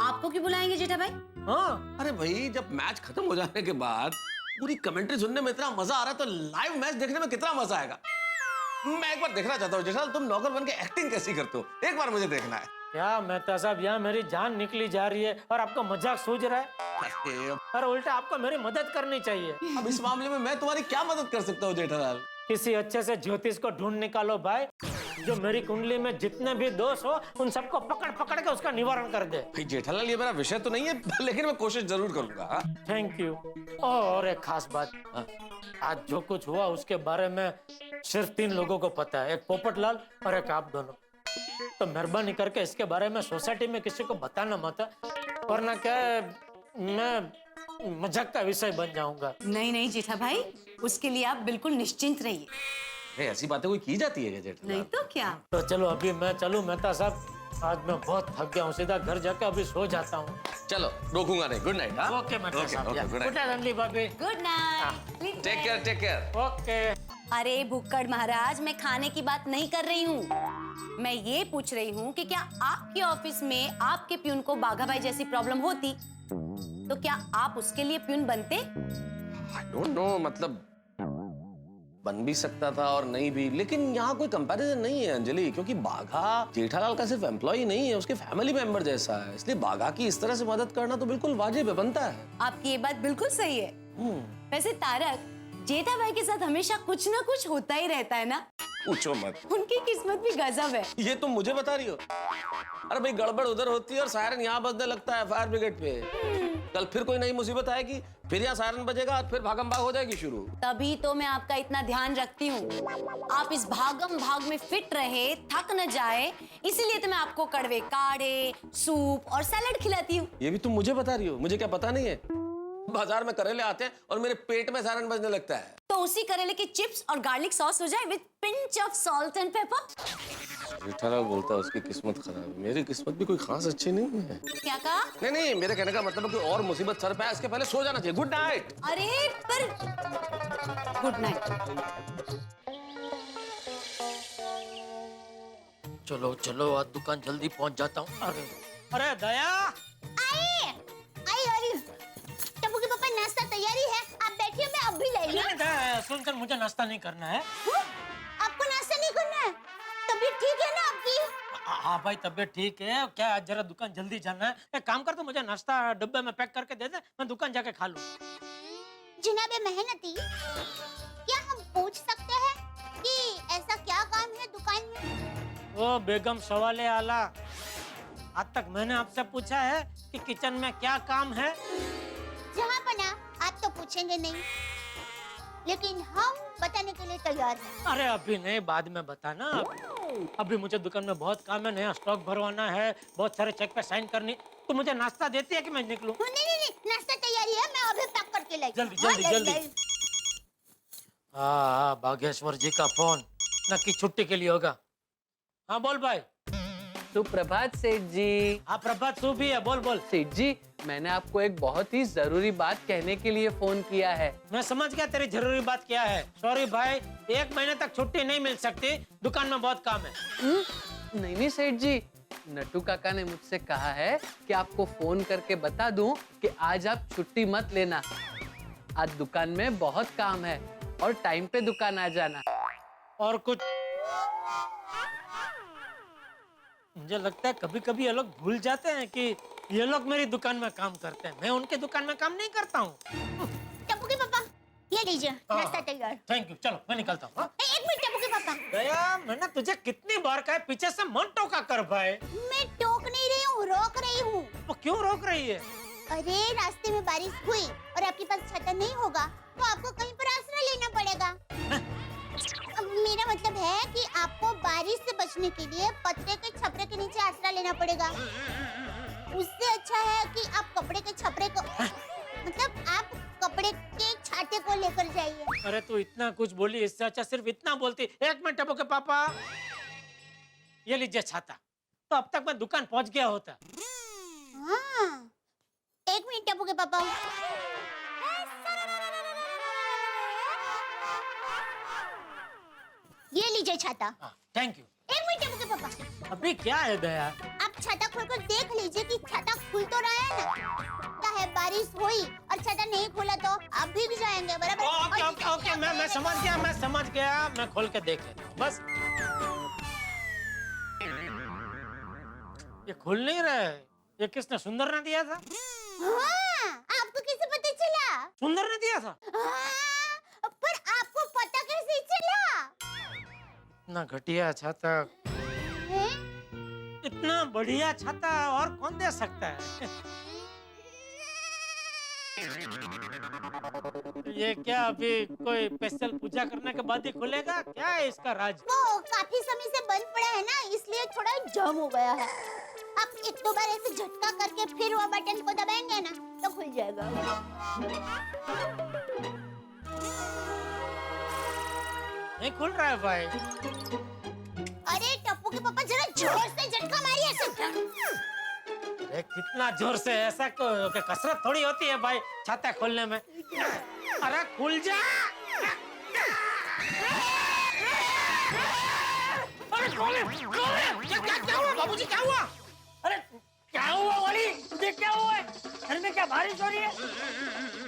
आपको क्यों बुलाएंगे जेठा भाई? हाँ, अरे भाई जब मैच खत्म हो जाने के बाद पूरी कमेंट्री सुनने में इतना मजा आ रहा है तो लाइव मैच देखने में कितना मजा आएगा। मैं एक बार देखना चाहता हूँ जेठालाल, तुम नौकर बन के एक्टिंग कैसी करते हो, एक बार मुझे देखना है। क्या मेहता साहब, यहाँ मेरी जान निकली जा रही है और आपको मजाक सूझ रहा है? और उल्टा आपको मेरी मदद करनी चाहिए। अब इस मामले में मैं तुम्हारी क्या मदद कर सकता हूँ जेठालाल? किसी अच्छे से ज्योतिष को ढूंढ निकालो भाई, जो मेरी कुंडली में जितने भी दोष हो उन सबको पकड़ पकड़ के उसका निवारण कर दे। भाई जेठालाल ये मेरा विषय तो नहीं है लेकिन मैं कोशिश जरूर करूंगा। Thank you. और एक खास बात, आज जो कुछ हुआ उसके बारे में सिर्फ 3 लोगों को पता है, एक पोपटलाल और एक आप दोनों। तो मेहरबानी करके इसके बारे में सोसाइटी में किसी को बताना मत, वरना क्या मैं मजाक का विषय बन जाऊंगा। नहीं नहीं जेठा भाई, उसके लिए आप बिल्कुल निश्चिंत रहिए। ऐसी बातें कोई की जाती है क्या जेठालाल? नहीं तो क्या। तो चलो अभी मैं चलूं मेहता साहब, आज मैं बहुत थक गया हूँ, सीधा घर जाकर अभी सो जाता हूँ। चलो रोकूंगा नहीं। Good night. ओके मेहता साहब, good good night. Night Anjali भाभी। Good night. Take care take care. Okay. अरे भुक्कड़ महाराज, मैं खाने की बात नहीं कर रही हूँ। मैं ये पूछ रही हूँ कि क्या आपके ऑफिस में आपके प्यून को बाघा भाई जैसी प्रॉब्लम होती तो क्या आप उसके लिए प्यून बनते? I don't know, मतलब बन भी सकता था और नहीं भी, लेकिन यहाँ कोई कंपैरिजन नहीं है अंजलि, क्योंकि बाघा जेठालाल का सिर्फ एम्प्लॉय नहीं है, उसके फैमिली मेंबर जैसा है, इसलिए बाघा की इस तरह से मदद करना तो बिल्कुल वाजिब है, बनता है। आपकी ये बात बिल्कुल सही है। वैसे तारक, जेठा भाई के साथ हमेशा कुछ ना कुछ होता ही रहता है ना। पूछो मत, उनकी किस्मत भी गजब है। ये तुम मुझे बता रही हो? अरे भाई गड़बड़ उधर होती है और सायरन यहाँ बजने लगता है फायर ब्रिगेड पे। कल फिर कोई नई मुसीबत आएगी, फिर यहाँ सायरन बजेगा और फिर भागम भाग हो जाएगी शुरू। तभी तो मैं आपका इतना ध्यान रखती हूँ, आप इस भागम भाग में फिट रहे, थक न जाए, इसीलिए तो मैं आपको कड़वे काढ़े, सूप और सैलेड खिलाती हूँ। ये भी तुम मुझे बता रही हो? मुझे क्या पता नहीं है? बाजार में करेले आते हैं और मेरे पेट में सायरन बजने लगता है। तो उसी करेले के चिप्स और गार्लिक सॉस हो जाए with pinch of salt and paper. Jethalal बोलता है उसकी किस्मत खराब है, मेरी किस्मत भी कोई खास अच्छी नहीं है। क्या कहा? नहीं नहीं, मेरे कहने का मतलब है कोई और मुसीबत सर पे है, इसके पहले सो जाना चाहिए। Good night. अरे पर गुड नाइट। चलो चलो, आज दुकान जल्दी पहुंच जाता हूँ। अरे दया, आई टप्पू के पापा, नाश्ता तैयारी है, आप बैठिए, मैं अब भी ले लूं। सुनकर मुझे नाश्ता नहीं करना है। आपको नाश्ता नहीं करना है? तबीयत ठीक है ना आपकी? हाँ भाई तबीयत ठीक है। क्या आज जरा दुकान जल्दी जाना है, एक काम कर, तो मुझे नाश्ता डब्बे में पैक करके दे दे, मैं दुकान जाके खा लूं। जनाबे मेहनती, क्या हम पूछ सकते हैं कि ऐसा क्या काम है दुकान में? ओ बेगम सवाले आला, आज तक मैंने आपसे पूछा है कि किचन में क्या काम है? जहाँ पना आप तो पूछेंगे नहीं, लेकिन हम बताने के लिए तैयार हैं। अरे अभी नहीं, बाद में बताना। अभी मुझे दुकान में बहुत काम है, नया स्टॉक भरवाना है, बहुत सारे चेक पे साइन करनी। तो मुझे नाश्ता देती है कि मैं निकलूं? नहीं, नाश्ता तैयारी है, मैं अभी पैक करके लाई। जल्दी जल्दी जल्दी। हाँ, बागेश्वर जी का फोन, नक्की छुट्टी के लिए होगा। हाँ बोल भाई। सुप्रभात सेठ जी। हाँ प्रभात, तू भी है, बोल बोल। सेठ जी, मैंने आपको एक बहुत ही जरूरी बात कहने के लिए फोन किया है। मैं समझ गया तेरी जरूरी बात क्या है। सॉरी भाई, 1 महीने तक छुट्टी नहीं मिल सकती, दुकान में बहुत काम है। नहीं नहीं सेठ जी, नट्टू काका ने मुझसे कहा है कि आपको फोन करके बता दूं कि आज आप छुट्टी मत लेना, आज दुकान में बहुत काम है और टाइम पे दुकान आ जाना। और कुछ? मुझे लगता है कभी कभी ये लोग भूल जाते हैं कि ये लोग मेरी दुकान में काम करते हैं, मैं उनके दुकान में काम नहीं करता हूँ। टप्पू के पापा, ये लीजिए नाश्ता तैयार। थैंक यू, चलो मैं निकलता हूँ। एक मिनट टप्पू के पापा। दया, मैंने तुझे कितनी बार कहा है पीछे से मन टोका कर भाई। मैं टोक नहीं रही हूँ, रोक रही हूँ। वो क्यों रोक रही है? अरे रास्ते में बारिश हुई और आपके पास छाता नहीं होगा तो आपको कहीं पर आसरा लेना पड़ेगा। मेरा मतलब है कि आपको बारिश से बचने के लिए पत्ते के छपरे के नीचे आसरा लेना पड़ेगा। उससे अच्छा है कि आप कपड़े के छपरे को मतलब आप कपड़े के छाते को ले लेकर जाइए। अरे तू इतना कुछ बोली, इससे अच्छा सिर्फ इतना बोलती। एक मिनट टप्पू के पापा, ये लीजिए छाता, तो अब तक मैं दुकान पहुंच गया होता। हाँ, एक मिनट टप्पू के पापा। ये लीजिए छाता। Thank you. एक मिनट टप्पू के पापा, अभी क्या है दया? आप छाता खोलकर देख लीजिए कि छाता खुल तो रहा है ना। क्या है, बारिश हुई और छाता नहीं खुला तो आप भीग जाएंगे, बराबर? ओके ओके ओके, मैं समझ गया, मैं खोल के देख लेता हूँ बस। ये खुल नहीं रहा है। ये किसने, सुंदर ने दिया था? हाँ, आपको कैसे पता चला? सुंदर ने दिया था। हाँ, पर आपको पता कैसे चला? इतना घटिया छाता, हैं? इतना बढ़िया छाता और कौन दे सकता है? ये क्या अभी कोई स्पेशल पूजा करने के बाद ही खुलेगा? क्या है इसका राज? वो काफी समय से बंद पड़ा है ना, इसलिए थोड़ा जाम हो गया है। आप एक दो बार ऐसे झटका करके फिर वो बटन को दबाएंगे ना तो खुल जाएगा। नहीं खुल रहा है भाई। अरे टप्पू के पापा, जरा जोर से झटका मारिए ऐसे। अरे कितना जोर से, ऐसा कि कसरत थोड़ी होती है भाई छाता खोलने में। अरे खुल जा। अरे खोले, क्या हुआ बाबूजी, क्या हुआ? अरे क्या हुआ वाली, तुझे क्या हुआ है? घर में क्या बारिश हो रही है?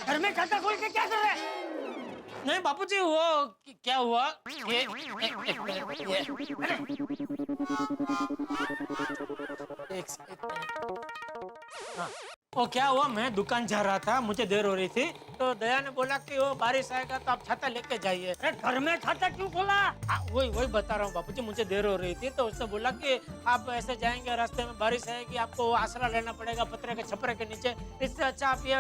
घर में छाता खोल के क्या कर रहे हैं? नहीं बाबूजी, वो क्या हुआ? ये हाँ, वो क्या हुआ, मैं दुकान जा रहा था, मुझे देर हो रही थी, तो दया ने बोला कि वो बारिश आएगा तो आप छाता लेके जाइए। अरे घर में छाता क्यों खोला? वही बता रहा हूँ बाबूजी, मुझे देर हो रही थी, तो उसने बोला कि आप ऐसे जाएंगे, रास्ते में बारिश आएगी, आपको आसरा लेना पड़ेगा पत्रे के छपरे के नीचे, इससे अच्छा आप ये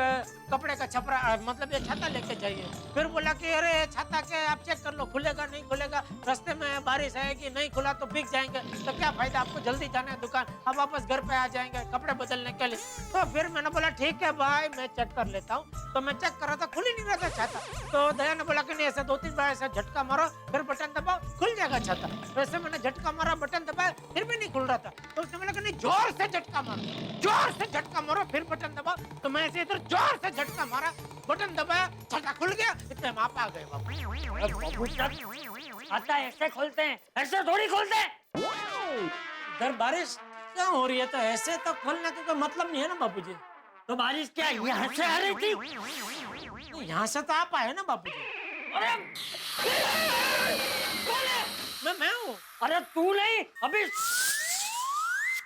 कपड़े का छपरा, मतलब ये छाता लेके जाइए। फिर बोला कि अरे छाता के आप चेक कर लो, खुलेगा नहीं खुलेगा, रास्ते में बारिश आएगी, नहीं खुला तो भीग जाएंगे, तो क्या फायदा, आपको जल्दी जाना है दुकान, आप वापस घर पे आ जाएंगे कपड़े बदलने के लिए। तो फिर मैंने बोला ठीक है भाई, मैं चेक कर लेता हूँ। तो मैं चेक कर रहा था, खुल ही नहीं रहा था छाता। तो दया ने बोला कि नहीं, ऐसा 2-3 बार ऐसा झटका मारो, फिर बटन दबाओ, खुल जाएगा छाता। वैसे मैंने झटका मारा, बटन दबाया, फिर भी नहीं खुल रहा था। तो उसने बोला कि नहीं, जोर से झटका मारो, जोर से झटका मारो, फिर बटन दबाओ। तो मैं ऐसे इधर जोर से झटका मारा, बटन दबाया, छाता खुल गया। इतने में आप आ गए बाबू। छाता ऐसे खोलते हैं, ऐसे थोड़ी खोलते हैं। इधर बारिश क्या हो रही है, तो ऐसे तो खोलने का कोई मतलब नहीं है ना बाबूजी। तो बारिश क्या यहाँ से आ रही थी? यहाँ से तो आप आए ना बाबूजी। अरे मैं हूँ। अरे तू नहीं, अभी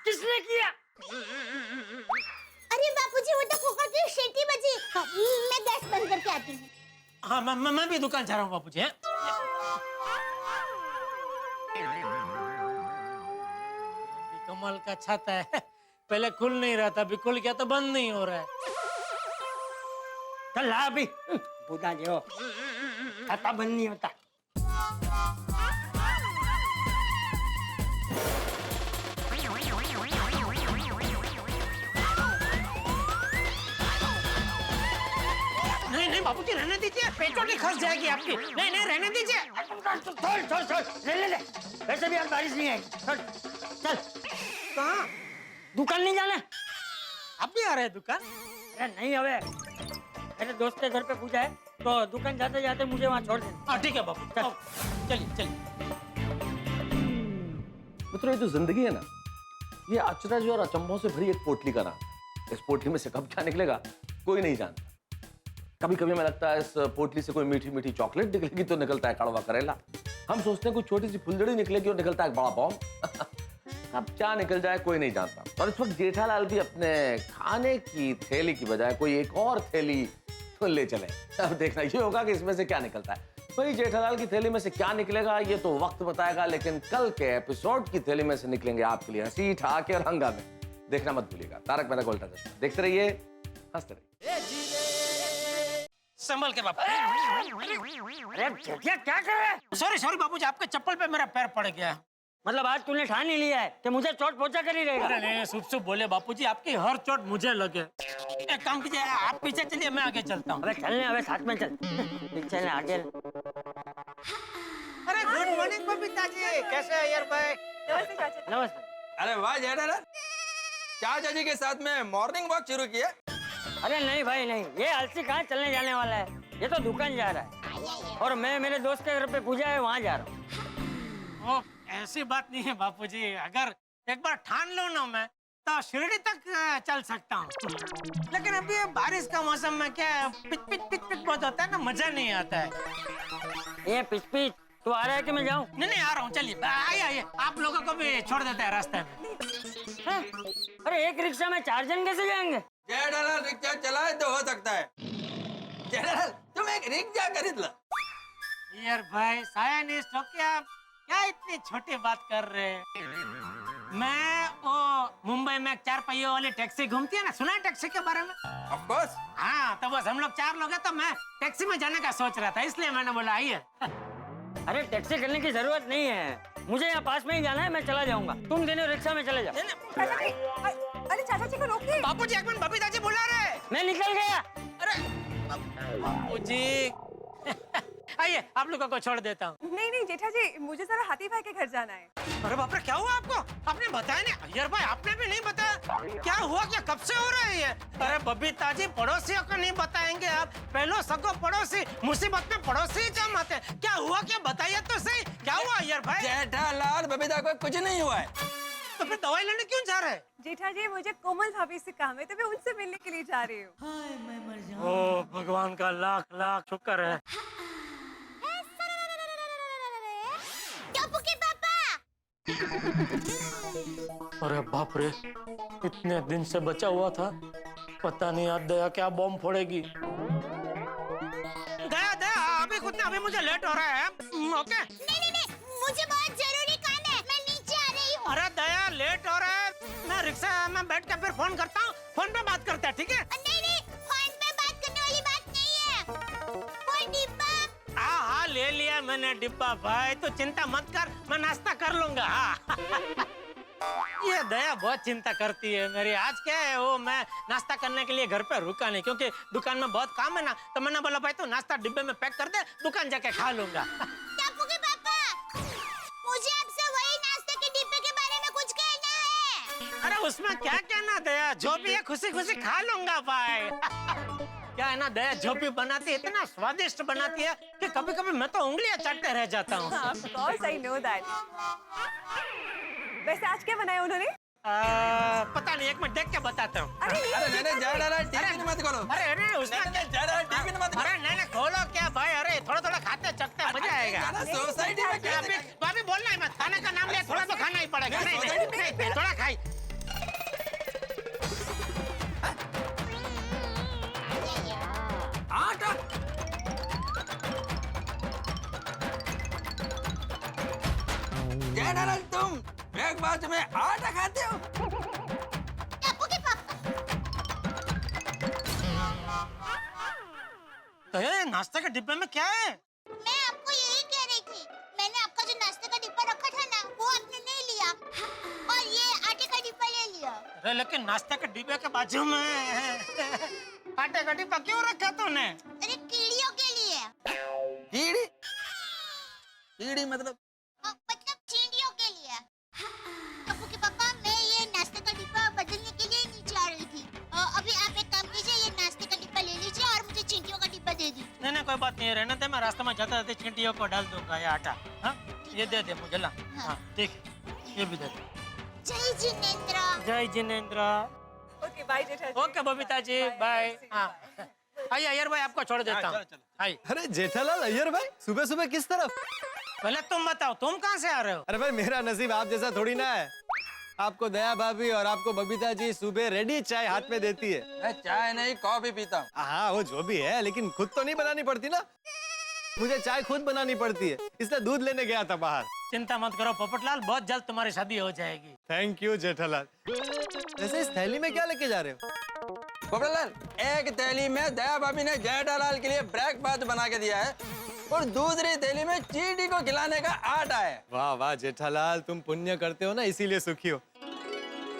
किसने किया? अरे बापूजी, वो तो कुकर की सीटी बजी। हाँ, मैं गैस बंद करके आती हूँ। हाँ, मैं भी दुकान जा रहा हूँ बाबूजी। कमाल का छाता है, पहले खुल नहीं रहा था, अभी खुल गया तो बंद नहीं हो रहा है। चल ला अभी, बुधा जो छाता बंद नहीं होता। नहीं बाबूजी, रहने दीजिए, पेट्रोल की खर्च जाएगी आपकी। नहीं रहने दीजिए। छोड़ ले। वैसे भी आज बारिश नहीं आएगी। चल। कहाँ? दुकान नहीं जाना? आप भी आ रहे हैं दुकान? अरे नहीं, अबे मेरे दोस्त के घर पे पूजा है, तो दुकान जाते जाते मुझे वहाँ छोड़ देना। हाँ ठीक है बाबू, चलिए। मित्रों, ये जो जिंदगी है ना, ये अचरज और अचंभों से भरी एक पोटली का नाम। इस पोटली में से कब क्या निकलेगा कोई नहीं जानता। कभी कभी हमें लगता है इस पोटली से कोई मीठी मीठी चॉकलेट निकलेगी, तो निकलता है कड़वा करेला। हम सोचते हैं कोई छोटी सी फुलझड़ी निकलेगी और निकलता है बड़ा बॉम्ब। अब क्या निकल जाए कोई नहीं जानता। और इस वक्त जेठालाल भी अपने खाने की थैली की बजाय कोई एक और थैली तो ले चले। अब देखना ये होगा कि इसमें से क्या निकलता है। भाई जेठालाल की थैली में से क्या निकलेगा ये तो वक्त बताएगा, लेकिन कल के एपिसोड की थैली में से निकलेंगे आपके लिए हंसी ठहाके और हंगामे। देखना मत भूलिएगा। तारक मेहता का उल्टा चश्मा देखते रहिए, हंसते रहिए। संभल के बाबू। अरे क्या कर रहे हैं? सॉरी बाबूजी, आपके चप्पल पे मेरा पैर पड़ गया। मतलब आज तूने ठान ही लिया है कि मुझे चोट पहुंचा कर ही रहेगा। अरे नहीं, शुभ शुभ बोले बापूजी, आपकी हर चोट मुझे लगे। एक काम कीजिए, आप पीछे चलिए, मैं आगे चलता हूँ। अबे चलने, अबे साथ में चल। पीछे ने आगे। अरे गुड मॉर्निंग बबीता जी, कैसे हैं अय्यर भाई? नमस्ते चाचा। नमस्ते। अरे वाह जेठालाल, चाचा जी के साथ में मॉर्निंग वॉक शुरू किया। अरे नहीं भाई नहीं, ये अलसी कहाँ चलने जाने वाला है, ये तो दुकान जा रहा है और मैं मेरे दोस्त के घर पे पूजा है वहाँ जा रहा हूँ। ओ, ऐसी बात नहीं है बापूजी, अगर एक बार ठान लो ना मैं तो शिरडी तक चल सकता हूँ, लेकिन अभी ये बारिश का मौसम में क्या है, पिच पिच पिच पिच बहुत होता है ना, मजा नहीं आता है। ये पिच पिच तू आ रहा है कि मैं जाऊँ? नहीं आ रहा हूँ, चलिए आइए आइए, आप लोगों को भी छोड़ देते हैं रास्ते में। हाँ? अरे एक रिक्शा में 4 जन कैसे जाएंगे? जेठालाल रिक्शा चलाए तो हो सकता है। जेठालाल तुम एक रिक्शा खरीद लो। यार भाई साइंटिस्ट हो क्या इतनी छोटी बात कर रहे हैं? मैं वो मुंबई में 4 पहियों वाली टैक्सी घूमती है ना, सुना है टैक्सी के बारे में? Of course. हाँ, तो बस हम लोग 4 लोग हैं, तो मैं टैक्सी में जाने का सोच रहा था, इसलिए मैंने बोला आइए। अरे टैक्सी करने की जरूरत नहीं है, मुझे यहाँ पास में ही जाना है, मैं चला जाऊंगा, तुम दोनों रिक्शा में चले जाओ। अरे चाचा जी को रोकिए। बापूजी एक मिनट, बबीता जी बुला रहे। मैं निकल गया। अरे बापूजी आइए, आप लोगों को छोड़ देता हूँ। नहीं जेठा जी, मुझे जरा हाथी भाई के घर जाना है। अरे बाप रे, क्या हुआ आपको? आपने बताया नहीं? अय्यर भाई आपने भी नहीं बताया, क्या हुआ? क्या कब से हो रहा है ये? अरे बबीता जी, पड़ोसियों को नहीं बताएंगे आप? पहलो सगो पड़ोसी, मुसीबत में पड़ोसी ही काम आते हैं। क्या हुआ, क्या बताइए तो सही, क्या हुआ अय्यर भाई? जेठालाल बबीता को कुछ नहीं हुआ है। तो फिर दवाई लेने क्यों जा रहे हैं? जेठा जी, मुझे कोमल भाभी से काम है, तो मैं उनसे मिलने के लिए जा रही हूँ। ओ भगवान का लाख लाख शुक्र है। टप्पू के पापा। अरे बाप रे, इतने दिन से बचा हुआ था, पता नहीं आज दया क्या बॉम्ब फोड़ेगी। दया दया, अभी मुझे लेट हो रहा है। ओके। नहीं, मुझे बहुत जरूरी काम है, मैं नीचे आ रही हूँ। अरे दया, लेट हो रहा है, मैं रिक्शा में बैठ के फिर फोन करता हूँ, फोन पे बात करते हैं, ठीक है? नहीं, फोन पे बात करने वाली बात नहीं है, वो डिब्बा। हाँ, ले लिया मैंने डिब्बा भाई, तो चिंता मत कर, मैं नाश्ता कर लूंगा। हाँ। ये दया बहुत चिंता करती है मेरी। आज क्या है, वो मैं नाश्ता करने के लिए घर पे रुका नहीं, क्योंकि दुकान में बहुत काम है ना, तो मैंने बोला भाई तो नाश्ता डिब्बे में पैक कर दे, दुकान जाके खा लूंगा। टप्पू के पापा, मुझे आपसे वही नाश्ते के डिब्बे के बारे में कुछ कहना है। अरे उसमें क्या कहना दया, जो भी है खुशी खुशी खा लूंगा भाई। क्या है ना दया, जो भी बनाती है इतना स्वादिष्ट बनाती है कि कभी कभी मैं तो उंगलियां चाटते रह जाता हूँ। Of course, I know that. वैसे आज क्या बनाया उन्होंने? पता नहीं, एक मिनट देख के बताता हूँ। अरे नहीं जेठालाल टीवी मत खोलो। अरे उसमें जेठालाल टीवी मत खोलो। अरे नहीं खोलो क्या भाई, अरे थोड़ा थोड़ा खाते चखते मजा आएगा। सोसाइटी में क्या भाभी बोलना ही मत, खाने का नाम लिया, थोड़ा तो खाना ही पड़ेगा। नहीं, थोड़ा खाई। आटा जेठालाल तुम ब्रेकफास्ट में आटा खाते हो? टप्पू के पापा। तो ये नाश्ते के डिब्बे में क्या है? मैं आपको यही कह रही थी, मैंने आपका जो नाश्ते का डिब्बा रखा था ना, वो आपने नहीं लिया, और ये आटे का डिब्बा ले लिया। अरे लेकिन नाश्ते के डिब्बे के बाजू में आटे का डिब्बा क्यों रखा तूने? अरे कीड़ियों के लिए। कीड़ी? कीड़ी मतलब? मतलब चींटियों के लिए। टप्पू के पापा, मैं ये नाश्ते का डिब्बा बदलने के लिए नीचे आ रही थी। अभी आप एक काम कीजिए, ये नाश्ते का डिब्बा ले लीजिए और मुझे चींटियों का डिब्बा दे दीजिए। नहीं कोई बात नहीं, रहने दे, मैं रास्ते में जाते जाते चींटियों को डाल दूंगा ये आटा। हाँ, ये दे दे मुझे, ला। हाँ ठीक है, ये भी दे दे। जय जिनेंद्र। जय जिनेंद्र। ओके बाय जेठा जी। Okay Babita ji, bye. हाँ आइए अय्यर भाई, आपको छोड़ देता हूँ। आइए। अरे जेठालाल, अय्यर भाई सुबह सुबह किस तरफ? पहले तुम बताओ, तुम कहाँ से आ रहे हो? अरे भाई मेरा नसीब आप जैसा थोड़ी ना है, आपको दया भाभी और आपको बबीता जी सुबह रेडी चाय हाथ में देती है। मैं चाय नहीं कॉफी पीता हूँ। हाँ वो जो भी है, लेकिन खुद तो नहीं बनानी पड़ती ना, मुझे चाय खुद बनानी पड़ती है, इसलिए दूध लेने गया था बाहर। चिंता मत करो पोपटलाल, बहुत जल्द तुम्हारी शादी हो जाएगी। Thank you Jethalal. वैसे इस थैली में क्या लेके जा रहे हो? पोपटलाल, एक थैली में दया भाभी ने जेठालाल के लिए ब्रेकफास्ट बना के दिया है, और दूसरी थैली में चींटी को खिलाने का आटा है। वाह वाह जेठालाल, तुम पुण्य करते हो ना, इसीलिए सुखी हो।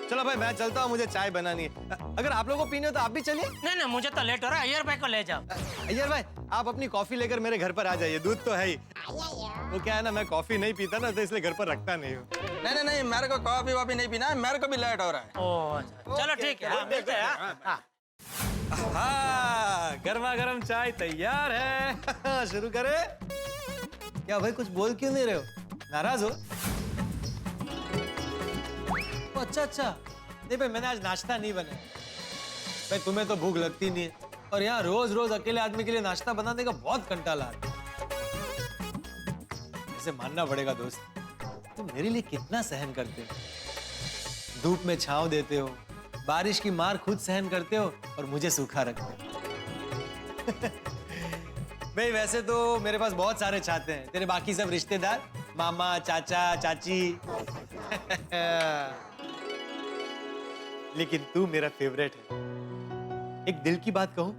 चलो भाई मैं चलता हूँ, मुझे चाय बनानी है। अगर आप लोगों को पीनी हो तो आप भी चलिए। नहीं नहीं, मुझे तो लेट हो रहा है, अय्यर भाई को ले जाओ। अय्यर भाई आप अपनी कॉफी लेकर मेरे घर पर आ जाइए, दूध तो है ही। वो क्या है ना, मैं कॉफी नहीं पीता ना, तो इसलिए घर पर रखता नहीं हूँ। नहीं नहीं, मेरे को कॉफी वॉफी नहीं पीना है, मेरे को भी लेट हो रहा है। ओह अच्छा, चलो ठीक है, हाँ, मिलते हैं। हाँ, गर्मा गर्म चाय तैयार है। शुरू करें? क्या भाई कुछ बोल क्यों नहीं रहे हो? नाराज हो? अच्छा अच्छा, नहीं भाई मैंने आज नाश्ता नहीं बनाया। भाई तुम्हें तो भूख लगती नहीं है, और यहाँ रोज रोज अकेले आदमी के लिए नाश्ता बनाने का बहुत कंटाला आता है। ऐसे मानना पड़ेगा दोस्त, तुम मेरे लिए कितना सहन करते हो। धूप में छांव देते हो, बारिश की मार खुद सहन करते हो, और मुझे सूखा रखते हो। भाई वैसे तो मेरे पास बहुत सारे चाहते हैं, तेरे बाकी सब रिश्तेदार, मामा चाचा चाची। लेकिन तू मेरा फेवरेट है। एक दिल की बात कहूं,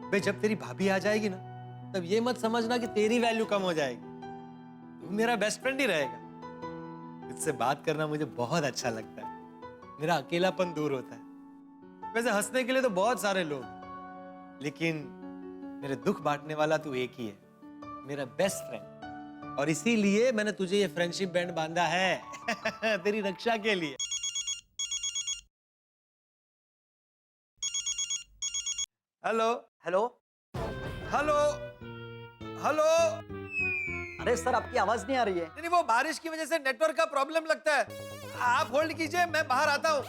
भाई जब तेरी भाभी आ जाएगी ना, तब ये मत समझना कि तेरी वैल्यू कम हो जाएगी। तू मेरा बेस्ट फ्रेंड ही रहेगा। तुझसे बात करना मुझे बहुत अच्छा लगता है, मेरा अकेलापन दूर होता है। वैसे हंसने के लिए तो बहुत सारे लोग, लेकिन मेरे दुख बांटने वाला तू एक ही है, मेरा बेस्ट फ्रेंड। और इसीलिए मैंने तुझे ये फ्रेंडशिप बैंड बांधा है। तेरी रक्षा के लिए। Hello hello hello hello. अरे सर आपकी आवाज नहीं आ रही है। नहीं वो बारिश की वजह से नेटवर्क का प्रॉब्लम लगता है। आप होल्ड कीजिए, मैं बाहर आता हूँ।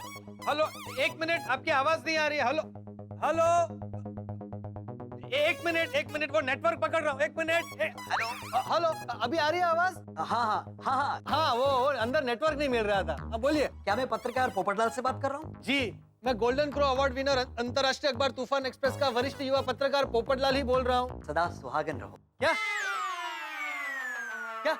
हेलो, एक मिनट, आपकी आवाज नहीं आ रही है। हेलो हेलो, एक मिनट, वो नेटवर्क पकड़ रहा हूँ। एक मिनट। हेलो हेलो, अभी आ रही है आवाज? हाँ हाँ हाँ हाँ हाँ, वो अंदर नेटवर्क नहीं मिल रहा था। अब बोलिए। क्या मैं पत्रकार पोपटलाल से बात कर रहा हूँ? जी, मैं गोल्डन क्रो अवार्ड विनर अंतर्राष्ट्रीय अखबार तूफान एक्सप्रेस का वरिष्ठ युवा पत्रकार पोपटलाल ही बोल रहा हूँ। सदा सुहागन रहो। क्या क्या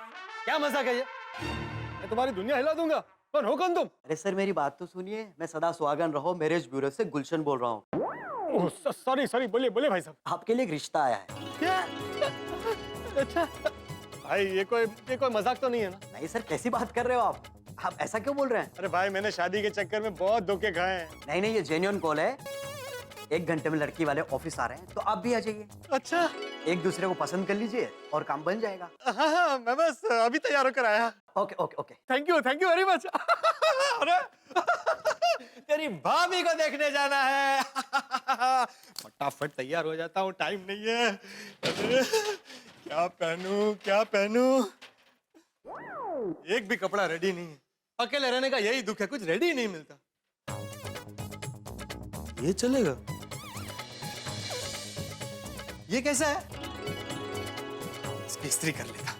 क्या मजाक है ये? मैं तुम्हारी दुनिया हिला दूंगा। कौन हो तुम? अरे सर मेरी बात तो सुनिए, मैं सदा सुहागन रहो मैरिज ब्यूरो से गुलशन बोल रहा हूँ। सॉरी, बोलिए भाई साहब। आपके लिए एक रिश्ता आया है। क्या? अच्छा भाई, ये कोई मजाक तो नहीं है ना? नहीं सर, कैसी बात कर रहे हो आप ऐसा क्यों बोल रहे हैं? अरे भाई मैंने शादी के चक्कर में बहुत धोखे खाए हैं। नहीं, ये जेन्युइन कॉल है। 1 घंटे में लड़की वाले ऑफिस आ रहे हैं, तो आप भी आ जाइए। अच्छा, एक दूसरे को पसंद कर लीजिए और काम बन जाएगा। हाँ, मैं बस अभी तैयार होकर आया। Okay. Thank you very much. अरे तेरी भाभी को देखने जाना है। फटाफट तैयार हो जाता हूँ, टाइम नहीं है। अरे क्या पहनूं? एक भी कपड़ा रेडी नहीं है। अकेले रहने का यही दुख है, कुछ रेडी नहीं मिलता। ये चलेगा? ये कैसा है? इसकी इस्त्री कर लेगा।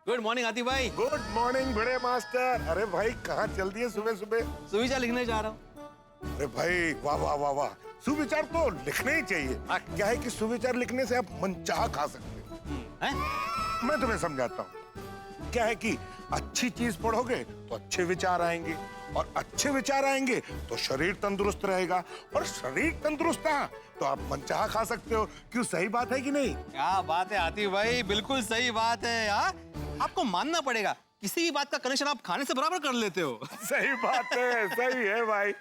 गुड मॉर्निंग आती भाई। गुड मॉर्निंग बड़े मास्टर। अरे भाई कहाँ चल दिए सुबह सुबह? सुविचार लिखने जा रहा हूँ। अरे भाई वाह वाह वाह वाह, सुविचार तो लिखने ही चाहिए। क्या है कि सुविचार लिखने से आप मनचाहा खा सकते हो। मैं तुम्हें समझाता हूँ। क्या है कि अच्छी चीज पढ़ोगे तो अच्छे विचार आएंगे, और अच्छे विचार आएंगे तो शरीर तंदुरुस्त रहेगा, और शरीर तंदुरुस्त रहा तो आप मनचाहा खा सकते हो। क्यों, सही बात है कि नहीं? क्या बात है आती भाई, बिल्कुल सही बात है यार। आपको मानना पड़ेगा, किसी भी बात का कनेक्शन आप खाने से बराबर कर लेते हो। सही बात है, सही है भाई।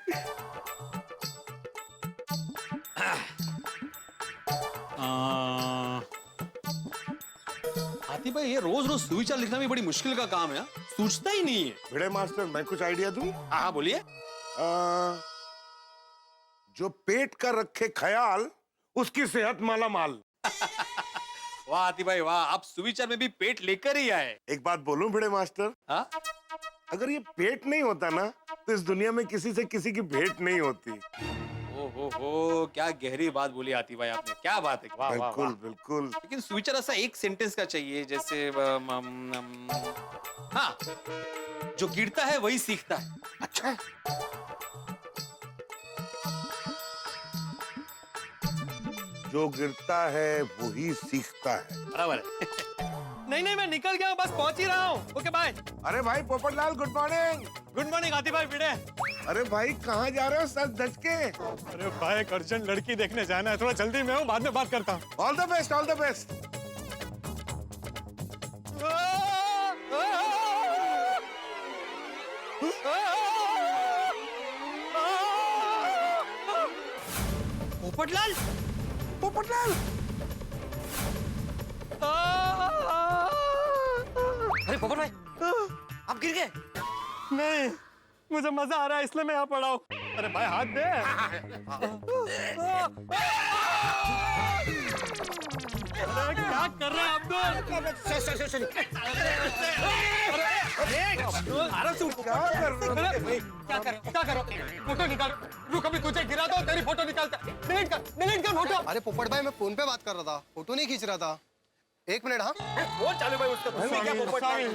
आती भाई, ये रोज रोज सुविचार लिखना भी बड़ी मुश्किल का काम है। सूझता ही नहीं है। भिड़े मास्टर, मैं कुछ आइडिया दूं? हाँ बोलिए। जो पेट का रखे ख्याल, उसकी सेहत माला माल। वाह आती भाई वाह, आप सुविचार में भी पेट लेकर ही आए। एक बात बोलूं भिड़े मास्टर? हाँ? अगर ये पेट नहीं होता ना, तो इस दुनिया में किसी से किसी की भेंट नहीं होती। ओहो, क्या गहरी बात बोली आती भाई आपने। क्या बात है, वाह वाह वाह। बिल्कुल। लेकिन सुविचार ऐसा एक सेंटेंस का चाहिए, जैसे हाँ, जो गिरता है वही सीखता है। अच्छा, जो गिरता है वही सीखता है। बराबर है। नहीं नहीं, मैं निकल गया हूँ, बस पहुंच ही रहा हूँ। Okay bye. अरे भाई Popatlal, good morning. Good morning Atif भाई भिड़े। अरे भाई कहाँ जा रहे हो सच धज के? अरे भाई एक अर्जेंट लड़की देखने जाना है, थोड़ा जल्दी में हूँ, बाद में बात करता हूँ। All the best, all the best. Popatlal, Popatlal, अरे पोपट भाई, आप गिर गए? नहीं, मुझे मजा आ रहा है इसलिए मैं यहाँ पड़ा हूँ। अरे भाई हाथ दे। अरे क्या कर रहे हैं आप दोनों? आराम से उठ। क्या कर रहे हो? क्या करो? फोटो निकाल। रुक अभी तुझे गिरा दो, तेरी फोटो निकालता। डिलीट कर फोटो। अरे पोपट भाई, मैं फोन पे बात कर रहा था, फोटो नहीं खींच रहा था। एक मिनट। हाँ वो चालू भाई, उसका क्या पोपट भाई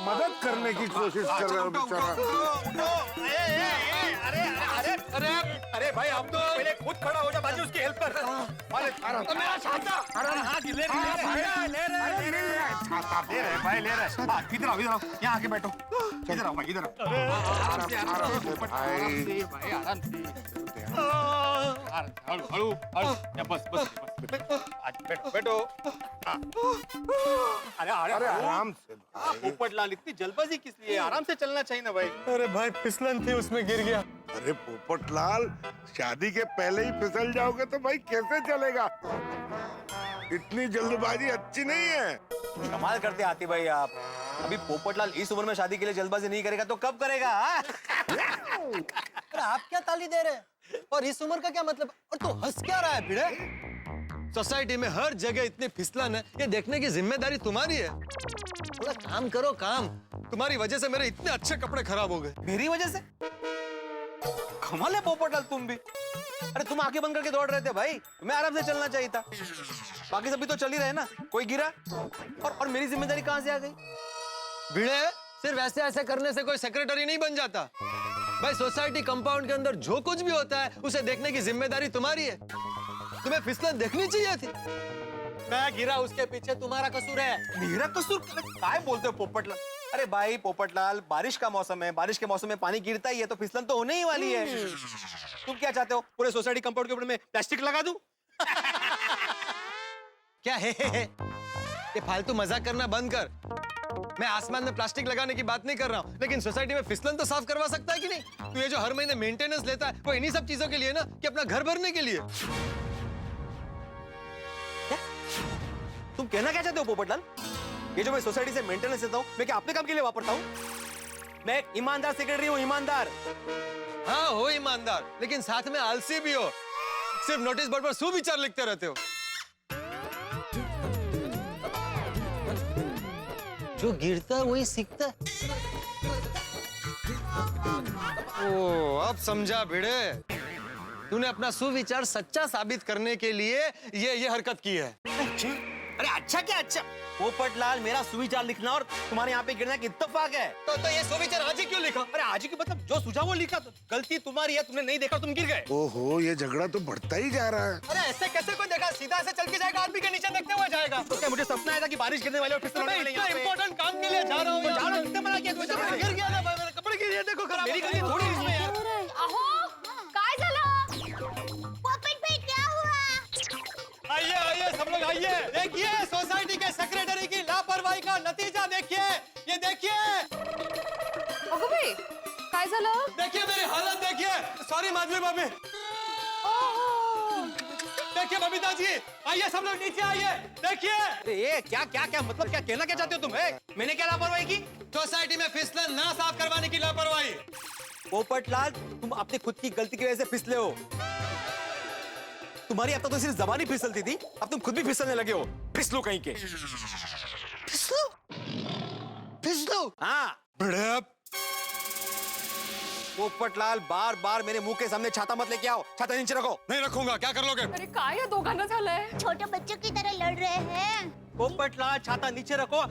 मदद करने की कोशिश कर रहे हो बेचारा। अरे भाई आप तो पहले खुद खड़ा हो जा, बाजू उसकी हेल्प कर। अरे मेरा छाता। ले रहे भाई, ले रहे। हाँ, इधर आओ, यहाँ आके बैठो। इधर आओ भाई, इधर आओ। आराम से भाई, आराम से। बस बैठो। अरे आराम से। पोपटलाल, इतनी जल्दबाजी किस लिए? आराम से चलना चाहिए ना भाई। अरे भाई फिसलन थी, उसमें गिर गया। अरे पोपटलाल, शादी के पहले ही फिसल जाओगे तो भाई कैसे चलेगा? इतनी जल्दबाजी अच्छी नहीं है। कमाल करते आती भाई आप। अभी पोपटलाल इस उम्र में शादी के लिए जल्दबाजी नहीं करेगा तो कब करेगा? अरे आप क्या ताली दे रहे हैं? और इस उम्र का क्या मतलब? और तू हंस क्या रहा है भिड़े? सोसाइटी में हर जगह इतनी फिसलन है, ये देखने की जिम्मेदारी तुम्हारी है। थोड़ा काम करो, काम। तुम्हारी वजह से मेरे इतने अच्छे कपड़े खराब हो गए। मेरी वजह से? कमाल है पोपटलाल तुम भी। अरे तुम आंखें बंद करके दौड़ रहे थे भाई, मैं आराम से चलना चाहिए था। बाकी सभी तो चल ही रहे ना, कोई गिरा और मेरी जिम्मेदारी कहां से आ गई? भिड़े, सिर्फ ऐसे करने से कोई सेक्रेटरी नहीं बन जाता भाई। सोसाइटी कंपाउंड के अंदर जो कुछ भी होता है उसे देखने की जिम्मेदारी तुम्हारी है। तुम्हें फिसलन देखनी चाहिए थी। मैं गिरा, उसके पीछे तुम्हारा कसूर है। मेरा कसूर? क्या बोलते हो पोपटलाल? अरे भाई पोपटलाल, बारिश का मौसम है, बारिश के मौसम में पानी गिरता ही है तो फिसलन तो होने ही वाली है। तुम क्या चाहते हो, पूरे सोसाइटी कंपाउंड के ऊपर में प्लास्टिक लगा दूं? क्या है? ये फालतू मजाक करना बंद कर। मैं आसमान में प्लास्टिक लगाने की बात नहीं कर रहा हूँ, लेकिन सोसाइटी में फिसलन तो साफ करवा सकता है कि नहीं? तो ये जो हर महीने मेंटेनेंस लेता है वो इन्हीं सब चीजों के लिए ना, कि अपना घर भरने के लिए। तुम कहना क्या चाहते हो पोपटलाल? ये जो मैं सोसाइटी से मेंटेनेंस लेता हूँ, मैं क्या अपने काम के लिए वापरता हूँ? मैं एक ईमानदार सेक्रेटरी हूँ, ईमानदार। हाँ हो ईमानदार, लेकिन साथ में आलसी भी हो। सिर्फ नोटिस बोर्ड पर सुविचार लिखते रहते हो। जो गिरता है वही सीखता है। ओ, अब समझा भिड़े। तूने अपना सुविचार सच्चा साबित करने के लिए ये हरकत की है। अरे अच्छा क्या अच्छा? पोपटलाल, मेरा सुविचार लिखना और तुम्हारे यहाँ पे गिरना की इत्तेफाक है। तो ये सुविचार आज ही क्यों लिखा? अरे आज ही मतलब जो सुझाव वो लिखा, तो गलती तुम्हारी है, तुमने नहीं देखा, तुम गिर गए। ओहो, ये झगड़ा तो बढ़ता ही जा रहा है। अरे ऐसे कैसे कोई देखा? सीधा ऐसे चल के जाएगा, आदमी के नीचे देखते हुए जाएगा। तो क्या मुझे सपना आया था कि बारिश गिरने वाली और फिसल होने वाली? इतना इंपॉर्टेंट काम के लिए जा रहा हूँ। कितने मना किया तुझे? गिर गया ना भाई, मेरे कपड़े गिर गए, देखो खराब। मेरी गलती थोड़ी इसमें यार। अहो, काय झालं? पोपट भाई क्या हुआ? आइए सब लोग आइए। देखिए सोसाइटी के सेक्रेटरी की लापरवाही का नतीजा देखिए। ये देखिए। अगं बाई, काय झालं? देखिए मेरी हालत देखिए। सॉरी माधवी भाभी। देखिए बबीता जी, आइए सब लोग नीचे आइए। देखिए। ये क्या क्या क्या मतलब, क्या कहना क्या चाहते हो तुम? मैंने क्या लापरवाही की? सोसाइटी में फिसलन ना साफ करवाने की लापरवाही। पोपटलाल, तुम अपनी खुद की गलती की वजह से फिसले हो। तुम्हारी अब तक तो सिर्फ जबान ही फिसलती थी, अब तुम खुद भी फिसलने लगे हो। फिसलो कहीं के। फिसलो? हाँ। पोपटलाल, बार बार मेरे मुंह के सामने छाता मत लेके आओ। छाता नीचे रखो। नहीं रखूंगा, क्या कर लोगे? अरे काय या दोघांना झालंय? छोटे बच्चों की तरह लड़ रहे हैं। पोपटलाल, छाता नीचे रखो,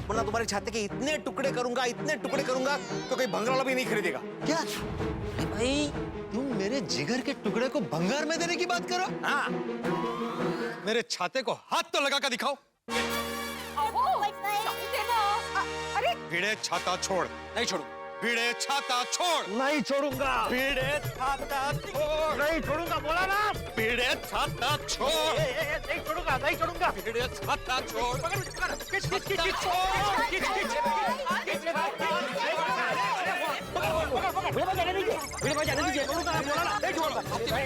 वरना तुम्हारे छाते के इतने टुकड़े करूंगा तो कोई भंगार वाला भी नहीं खरीदेगा। क्या? भाई तुम मेरे जिगर के टुकड़े को भंगार में देने की बात करो? हाँ। मेरे छाते को हाथ तो लगा कर दिखाओ। पोपट भाई भिड़े छाता छोड़। नहीं छोड़ू। भिड़े छाता छोड़। नहीं छोड़ूंगा। भिड़े छाता छोड़। नहीं छोड़ूंगा, बोला ना। भिड़े छाता छोड़। नहीं छोड़ूंगा, नहीं छोड़ूंगा। भिड़े छाता छोड़। भिड़े भाई जाने दीजिए, भिड़े भाई जाने दीजिए। बोला ना, नहीं छोड़ूंगा,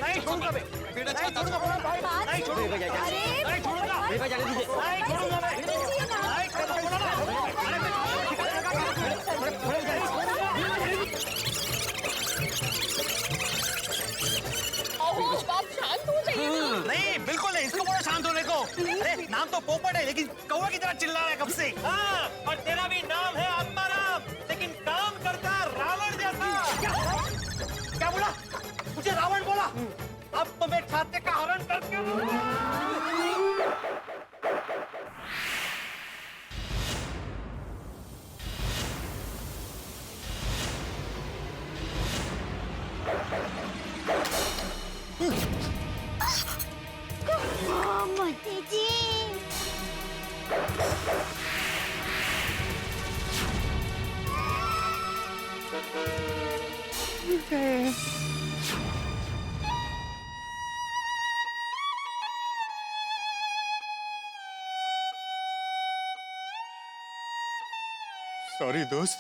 नहीं छोड़ूंगा मैं। भिड़े छाता छोड़। नहीं छोड़ूंगा, नहीं छोड़ूंगा। भिड़े भाई जाने दीजिए, नहीं छोड़ूंगा मैं। नहीं छोड़ूंगा, बोला ना। आप शांत हो जाइए ना। नहीं बिल्कुल नहीं, इसको बोलो शांत होने को। अरे नाम तो पोपट है लेकिन कौवा की तरह चिल्ला रहा है कब से। हाँ, और तेरा भी नाम है अम्बाराम, लेकिन काम करता है रावण जैसा। क्या बोला? मुझे रावण बोला? अब तो मैं छाते का हरण करके मोती जी। सॉरी दोस्त।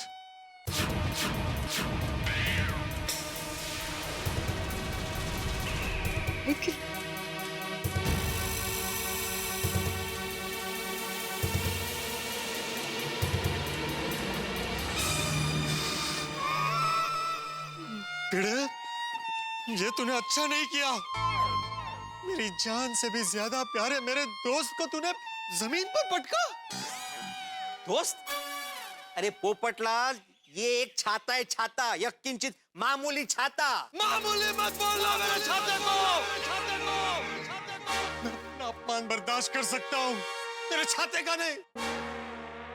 भिड़े, ये तूने अच्छा नहीं किया। मेरी जान से भी ज्यादा प्यारे मेरे दोस्त को तूने जमीन पर पटका। दोस्त? अरे पोपटलाल, ये एक छाता है, छाता, यह किंचित मामूली छाता। मामूली मत बोलना मेरे छाते को। मैं अपना अपमान बर्दाश्त कर सकता हूँ, तेरे छाते का नहीं।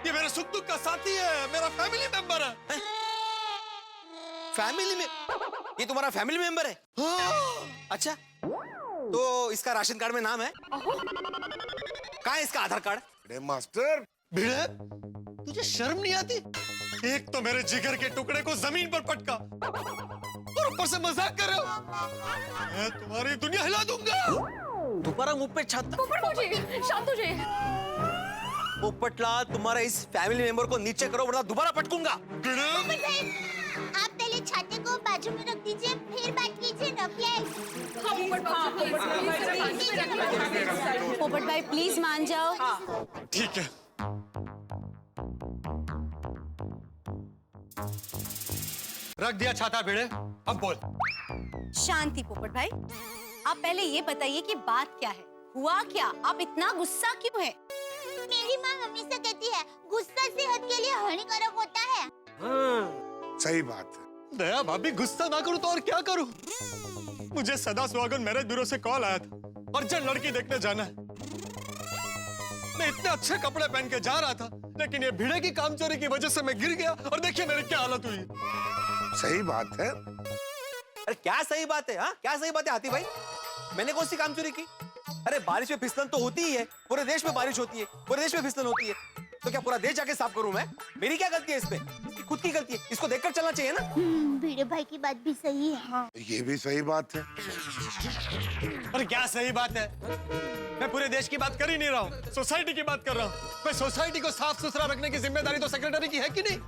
ये मेरे सुख दुख का साथी है, मेरा फैमिली मेंबर है। फैमिली में? ये तुम्हारा फैमिली मेंबर है? हाँ। अच्छा, तो इसका राशन कार्ड में नाम है? कहाँ है इसका आधार कार्ड? अरे मास्टर, भिड़े, तुझे शर्म नहीं आती? एक तो मेरे जिगर के टुकड़े को जमीन पर पटका और ऊपर से मजाक कर रहे हो। मैं तुम्हारी दुनिया हिला दूंगा। दोबारा मुंह पे छाता। शांत हो जाइए। पोपटलाल, तुम्हारा इस फैमिली मेंबर को नीचे करो वरना दोबारा पटकूंगा। आप पहले छाते को बाजू में रख दीजिए, फिर बात कीजिए ना प्लीज। पोपट भाई प्लीज मान जाओ। ठीक है। रख दिया छाता भिड़े, अब बोल। शांति पोपट भाई, आप पहले ये बताइए कि बात क्या है, हुआ क्या, आप इतना गुस्सा क्यों है? मेरी माँ हमेशा कहती है गुस्सा सेहत के लिए हानिकारक होता है। सही बात है। दया भाभी, गुस्सा ना करूं तो और क्या करूं? मुझे सदा सुहागन मैरिज ब्यूरो से कॉल आया था, अर्जेंट लड़की देखने जाना है। मैं इतने अच्छे कपड़े पहन के जा रहा था, लेकिन ये भिड़े की कामचोरी की वजह से मैं गिर गया और देखिए मेरी क्या हालत हुई। सही बात है। अरे क्या सही बात है? हाँ, क्या सही बात है हाथी भाई? मैंने कौन सी कामचोरी की? अरे बारिश में फिसलन तो होती ही है, पूरे देश में बारिश होती है, पूरे देश में फिसलन होती है, तो क्या पूरा देश जाके साफ करूं मैं? मेरी क्या गलती है इसमें? इसकी खुद की गलती है, इसको देखकर चलना चाहिए ना। भिड़े भाई की बात भी सही है। हाँ। ये भी सही बात है। अरे क्या सही बात है? मैं पूरे देश की बात कर ही नहीं रहा हूँ, सोसाइटी की बात कर रहा हूँ। मैं सोसाइटी को साफ सुथरा रखने की जिम्मेदारी तो सेक्रेटरी की है कि नहीं?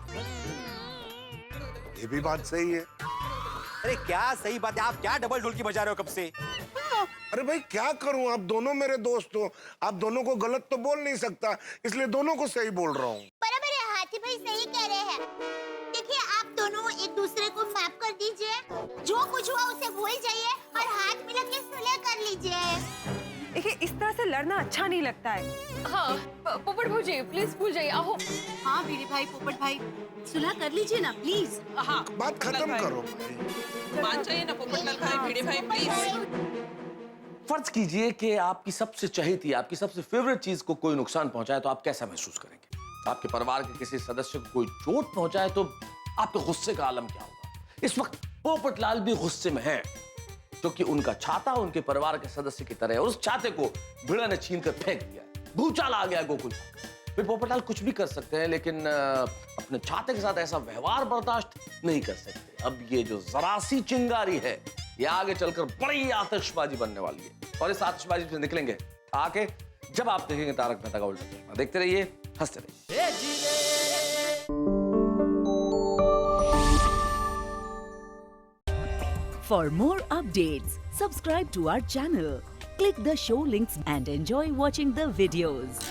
ये भी बात सही है। अरे क्या सही बात है? आप क्या डबल ढोल की बजा रहे हो कब से? अरे भाई क्या करूं, आप दोनों मेरे दोस्त हो, आप दोनों को गलत तो बोल नहीं सकता, इसलिए दोनों को सही बोल रहा हूँ। बराबर है, हाथी भाई सही कह रहे हैं। देखिए, आप दोनों एक दूसरे को माफ कर दीजिए, जो कुछ हुआ उसे भूल जाइए और हाथ मिला के सुलह कर लीजिए। देखिए, इस तरह से लड़ना अच्छा नहीं लगता है। हाँ, पोपट भौजी प्लीज भूल जाइए। आओ। हाँ भिड़े भाई, पोपट भाई, सुलह कर लीजिए ना प्लीज। हाँ, बात खत्म करो। मान जाइए ना पोपटलाल भाई, भिड़े भाई प्लीज। फर्ज कीजिए कि आपकी सबसे चहेती, आपकी सबसे फेवरेट चीज को कोई नुकसान पहुंचाए तो आप कैसा महसूस करेंगे? आपके परिवार के किसी सदस्य को कोई चोट पहुंचाए तो आपके गुस्से का आलम क्या होगा? इस वक्त पोपटलाल भी गुस्से में है, क्योंकि उनका छाता उनके परिवार के सदस्य की तरह है और उस छाते को भिड़ा ने छीन कर फेंक दिया है। भूचाल आ गया गोकुल। फिर पोपटलाल कुछ भी कर सकते हैं, लेकिन अब अपने छाते के साथ ऐसा व्यवहार बर्दाश्त नहीं कर सकते। अब ये जो जरा सी चिंगारी है, ये आगे चलकर बड़ी आतिशबाजी बनने वाली है, और इस आतिशबाजी से निकलेंगे आके जब आप देखेंगे तारक मेहता का उल्टा चश्मा। देखते रहिए, हंसते रहिए। For more updates, subscribe to our channel, click the show links and enjoy watching the videos.